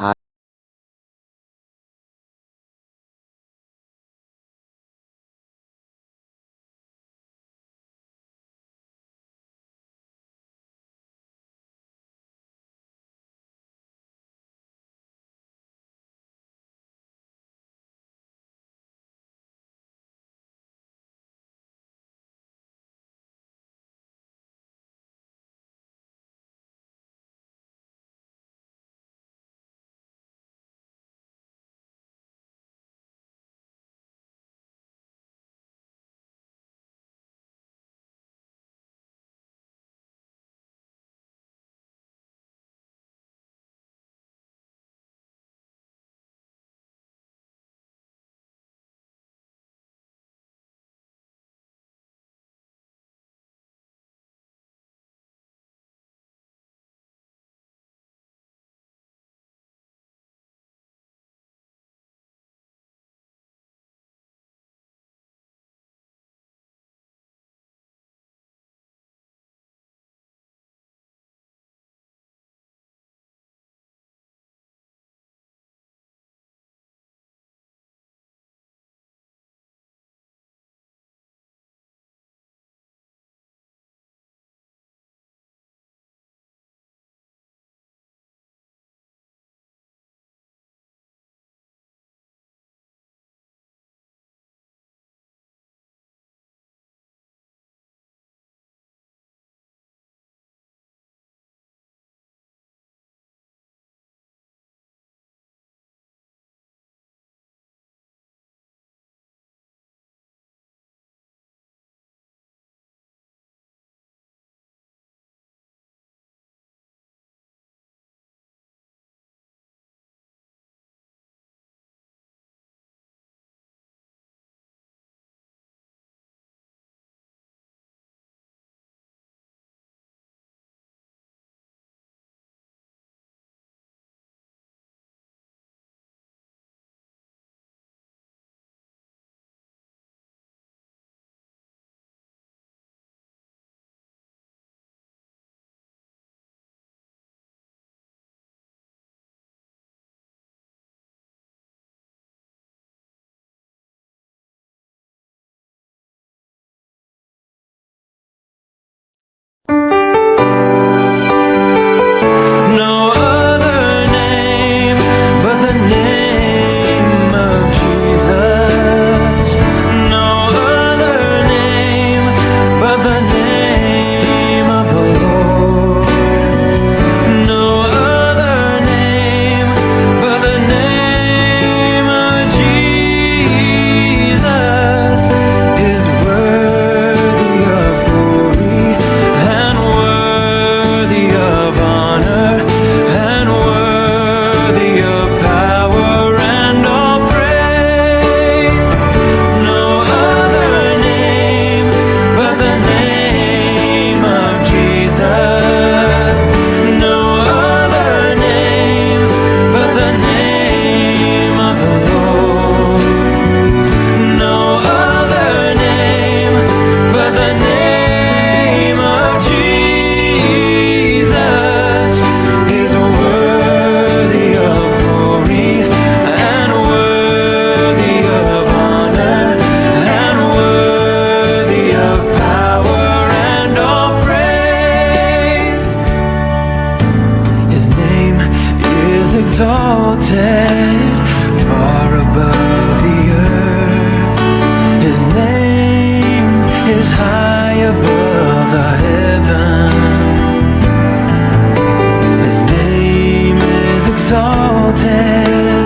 exalted,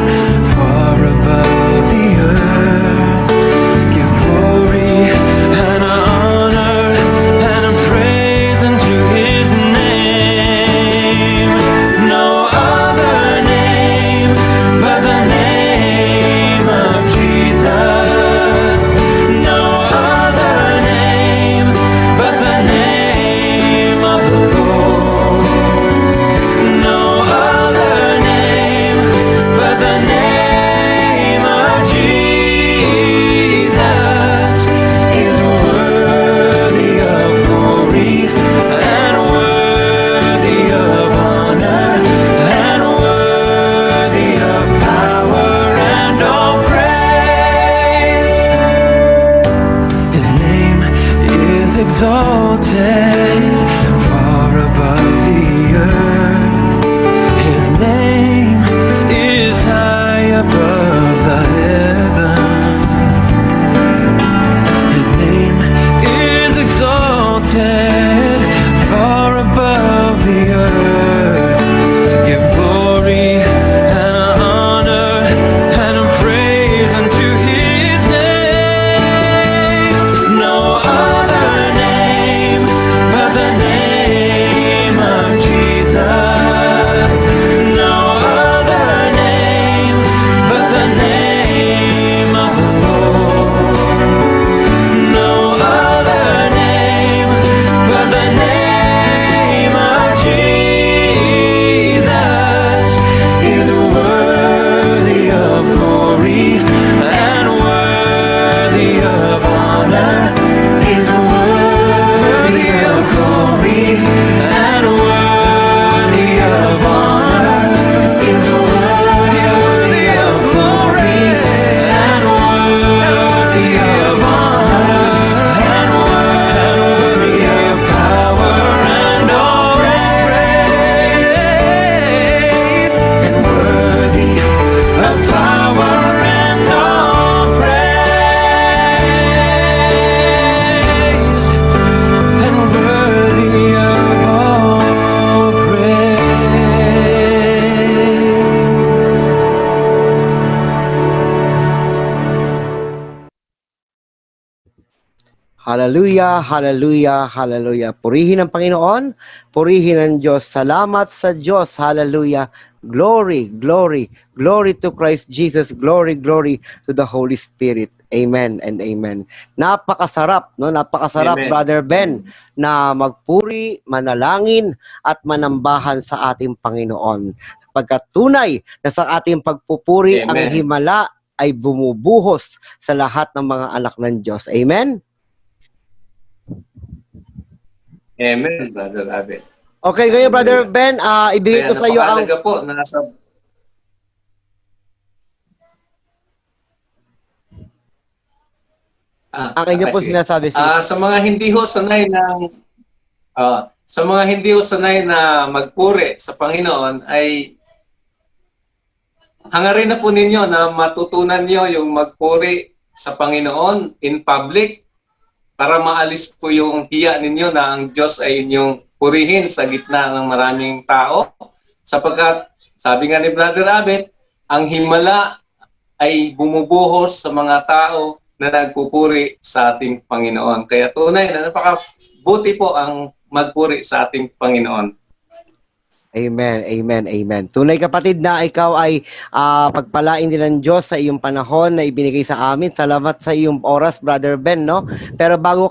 far above the earth. Give glory and honor and praise unto his name. No other name but the name of Jesus. No other name but the name of the Lord. No other name but the name of Jesus is worthy of glory and worthy of honor and worthy of power and all praise. His name is exalted far above the earth. His name is high above the heavens. His name is exalted far above the earth. Give glory and honor and praise unto his name. No other name but the name of Jesus. No other name but the name of the Lord. No other name but the name of Jesus is worthy of glory and worthy of honor. Is worthy of glory and worthy of honor. Is worthy of glory and worthy of honor and worthy of power and all praise and worthy of power and all praise and worthy of all praise. Hallelujah, hallelujah, hallelujah. Purihin ang Panginoon, purihin ang Diyos. Salamat sa Diyos. Hallelujah. Glory, glory, glory to Christ Jesus. Glory, glory to the Holy Spirit. Amen and amen. Napakasarap, no? Napakasarap, Amen. Brother Ben, na magpuri, manalangin, at manambahan sa ating Panginoon. Pagkat tunay na sa ating pagpupuri, ang Amen. himala ay bumubuhos sa lahat ng mga anak ng Diyos. Amen? Amen, Brother Abel. Okay, ngayon Brother Ben, ibigay Kaya ko sa iyo ang napakahalaga po na nasa ang inyo po sige. sinasabi. Sa mga hindi ho sanay na magpuri sa Panginoon ay hangarin na po ninyo na matutunan niyo yung magpuri sa Panginoon in public para maalis po yung hiya ninyo na ang Diyos ay inyong purihin sa gitna ng maraming tao. Sapagkat, sabi nga ni Brother Abet, ang himala ay bumubuhos sa mga tao na nagpupuri sa ating Panginoon. Kaya tunay na napakabuti po ang magpuri sa ating Panginoon. Amen, amen, amen. Tunay kapatid na ikaw ay pagpalain din ng Diyos sa iyong panahon na ibinigay sa amin. Salamat sa iyong oras, Brother Ben, no? Pero bago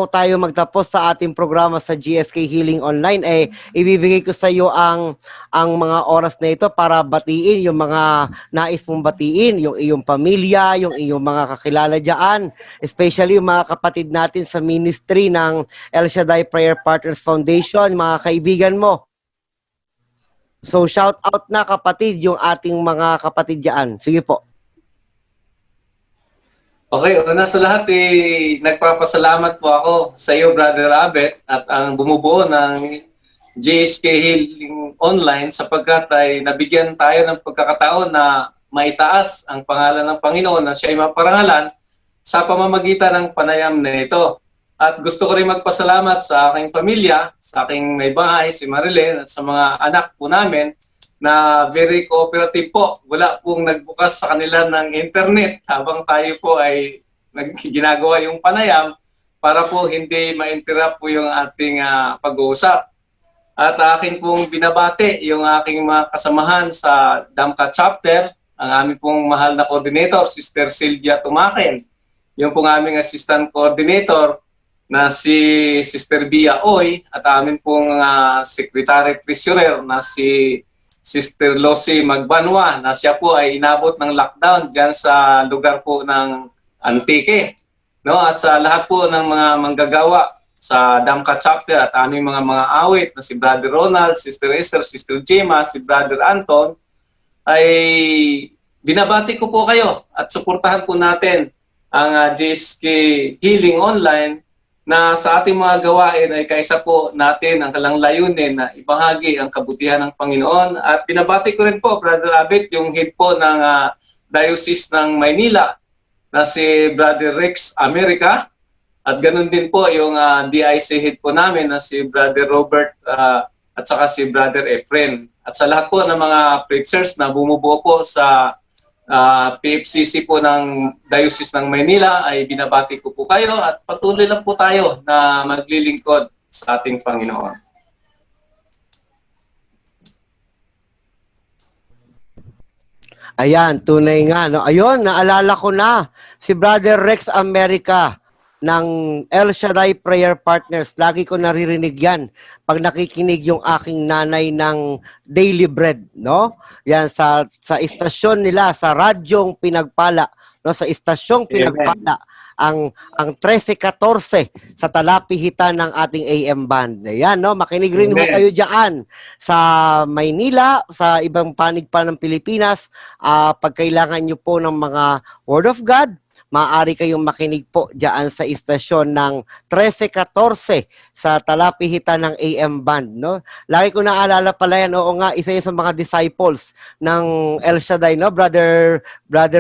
tayo magtapos sa ating programa sa GSK Healing Online, ibibigay ko sa iyo ang mga oras na ito para batiin yung mga nais mong batiin, yung iyong pamilya, yung iyong mga kakilala diyan, especially yung mga kapatid natin sa ministry ng El Shaddai Prayer Partners Foundation, mga kaibigan mo. So shout out na kapatid yung ating mga kapatid diyan. Sige po. Okay, una sa lahat nagpapasalamat po ako sa iyo, Brother Abet, at ang bumubuo ng GSK Healing Online sapagkat ay nabigyan tayo ng pagkakataon na maitaas ang pangalan ng Panginoon na siya ay maparangalan sa pamamagitan ng panayam na ito. At gusto ko rin magpasalamat sa aking pamilya, sa aking may bahay, si Marilyn, at sa mga anak po namin na very cooperative po. Wala pong nagbukas sa kanila ng internet habang tayo po ay ginagawa yung panayam para po hindi ma-interrupt po yung ating pag-uusap. At aking pong binabati yung aking mga kasamahan sa Damka Chapter, ang aming pong mahal na coordinator, Sister Sylvia Tumaken, yung pong aming assistant coordinator na si Sister Bia Oy, at amin pong secretary treasurer na si Sister Losi Magbanwa, na siya po ay inabot ng lockdown dyan sa lugar po ng Antique. No? At sa lahat po ng mga manggagawa sa Damka Chapter at aming mga awit na si Brother Ronald, Sister Esther, Sister Gemma, si Brother Anton, ay binabati ko po kayo at suportahan po natin ang GSK Healing Online na sa ating mga gawain ay kaisa po natin ang kalang layunin na ibahagi ang kabutihan ng Panginoon. At binabati ko rin po, Brother Abet, yung head po ng Diocese ng Maynila na si Brother Rex America. At ganun din po yung DIC head po namin na si Brother Robert at saka si Brother Efren. At sa lahat po ng mga preachers na bumubuo po sa PFCC po ng Diocese ng Maynila ay binabati ko po kayo at patuloy lang po tayo na maglilingkod sa ating Panginoon. Ayan, tunay nga. No? Ayun, naalala ko na si Brother Rex America ng El Shaddai Prayer Partners. Lagi ko naririnig yan pag nakikinig yung aking nanay ng Daily Bread, no? Yan sa istasyon nila, sa radyong Pinagpala, no? Sa istasyong Pinagpala, ang 13-14 sa talapihitan ng ating AM band. Ayan, no? Makinig rin mo kayo diyan sa Maynila, sa ibang panig pa ng Pilipinas. Pag kailangan nyo po ng mga Word of God, maaari kayong makinig po diyan sa istasyon ng 13-14 sa talapihitan ng AM band, no? Lagi ko naalala pala yan, oo nga, isa yun sa mga disciples ng El Shaddai, no? Brother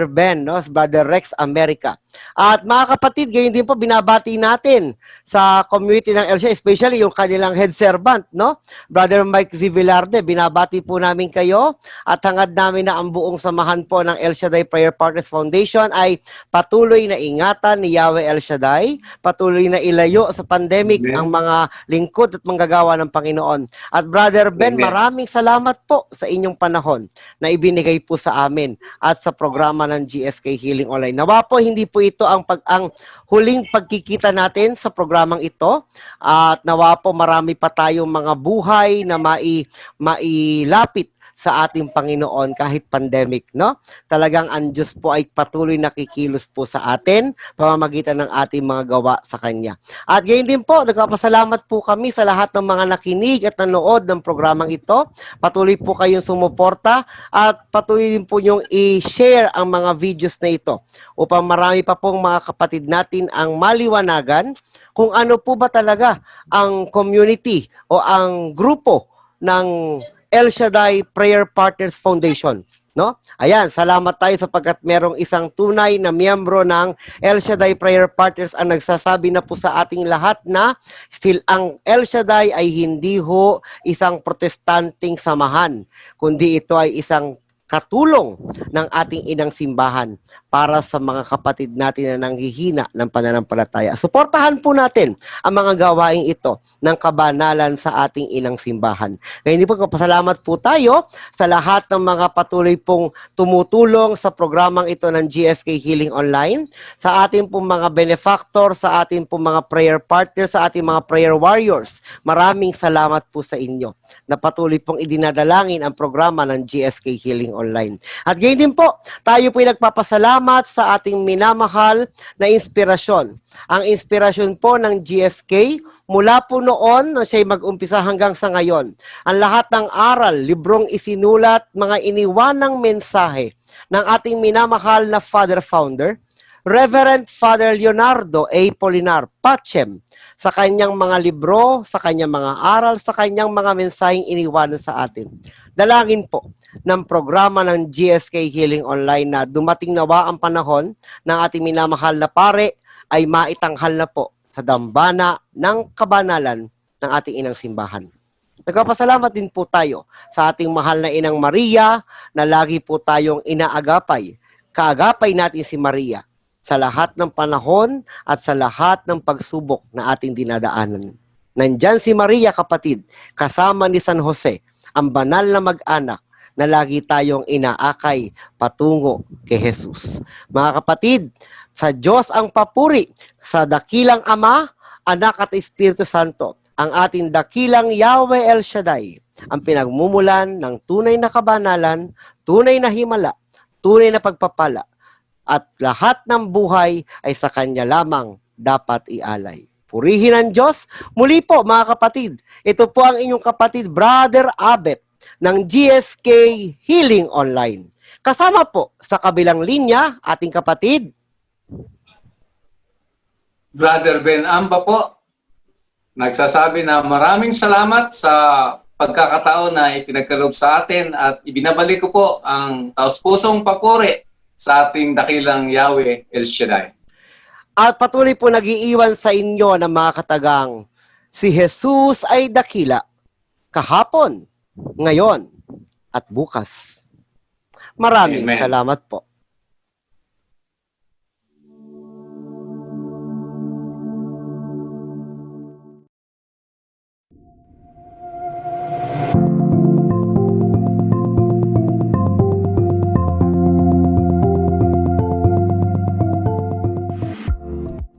Ben, no? Brother Rex America. At mga kapatid, gayon din po binabati natin sa community ng El Shaddai, especially yung kanilang head servant, no? Brother Mike Z. Villarde, binabati po namin kayo at hangad namin na ang buong samahan po ng El Shaddai Prayer Partners Foundation ay patuloy na ingatan ni Yahweh El Shaddai, patuloy na ilayo sa pandemic ang mga lingkod at manggagawa ng Panginoon. At Brother Ben, maraming salamat po sa inyong panahon na ibinigay po sa amin at sa programa ng GSK Healing Online. Nawa po hindi po ito ang huling pagkikita natin sa programang ito at nawa po marami pa tayong mga buhay na mailapit sa ating Panginoon kahit pandemic, no? Talagang ang Diyos po ay patuloy nakikilos po sa atin pamamagitan ng ating mga gawa sa Kanya. At gayon din po, nagpapasalamat po kami sa lahat ng mga nakinig at nanood ng programang ito. Patuloy po kayong sumuporta at patuloy din po niyong i-share ang mga videos na ito upang marami pa pong mga kapatid natin ang maliwanagan kung ano po ba talaga ang community o ang grupo ng El Shaddai Prayer Partners Foundation, no? Ayan, salamat tayo sapagkat merong isang tunay na miyembro ng El Shaddai Prayer Partners ang nagsasabi na po sa ating lahat na ang El Shaddai ay hindi ho isang protestanteng samahan, kundi ito ay isang katulong ng ating inang simbahan para sa mga kapatid natin na nanghihina ng pananampalataya. Suportahan po natin ang mga gawaing ito ng kabanalan sa ating inang simbahan. Ngayon din po, kapasalamat po tayo sa lahat ng mga patuloy pong tumutulong sa programang ito ng GSK Healing Online, sa ating pong mga benefactor, sa ating pong mga prayer partners, sa ating mga prayer warriors. Maraming salamat po sa inyo na patuloy pong idinadalangin ang programa ng GSK Healing Online. At gayon din po, tayo po'y nagpapasalamat sa ating minamahal na inspirasyon. Ang inspirasyon po ng GSK mula po noon na siya'y mag-umpisa hanggang sa ngayon. Ang lahat ng aral, librong isinulat, mga iniwanang mensahe ng ating minamahal na Father Founder, Reverend Father Leonardo A. Polinar Pacem, sa kanyang mga libro, sa kanyang mga aral, sa kanyang mga mensaheng iniwanan sa atin. Dalangin po ng programa ng GSK Healing Online na dumating nawa ang panahon ng ating minamahal na pare ay maitanghal na po sa dambana ng kabanalan ng ating inang simbahan. Nagpapasalamat din po tayo sa ating mahal na Inang Maria na lagi po tayong inaagapay. Kaagapay natin si Maria sa lahat ng panahon at sa lahat ng pagsubok na ating dinadaanan. Nandyan si Maria, kapatid, kasama ni San Jose, ang banal na mag-anak na lagi tayong inaakay patungo kay Jesus. Mga kapatid, sa Diyos ang papuri, sa dakilang Ama, Anak at Espiritu Santo, ang ating dakilang Yahweh El Shaddai, ang pinagmumulan ng tunay na kabanalan, tunay na himala, tunay na pagpapala, at lahat ng buhay ay sa Kanya lamang dapat ialay. Purihin ang Diyos. Muli po, mga kapatid, ito po ang inyong kapatid, Brother Abet, ng GSK Healing Online. Kasama po sa kabilang linya, ating kapatid, Brother Ben Amba po, nagsasabi na maraming salamat sa pagkakataon na ipinagkaloob sa atin at ibinabalik ko po ang taos-pusong papuri sa ating dakilang Yahweh El Shaddai. at patuloy po nag-iiwan sa inyo ng mga katagang, si Jesus ay dakila, kahapon, ngayon, at bukas. Maraming Amen. salamat po.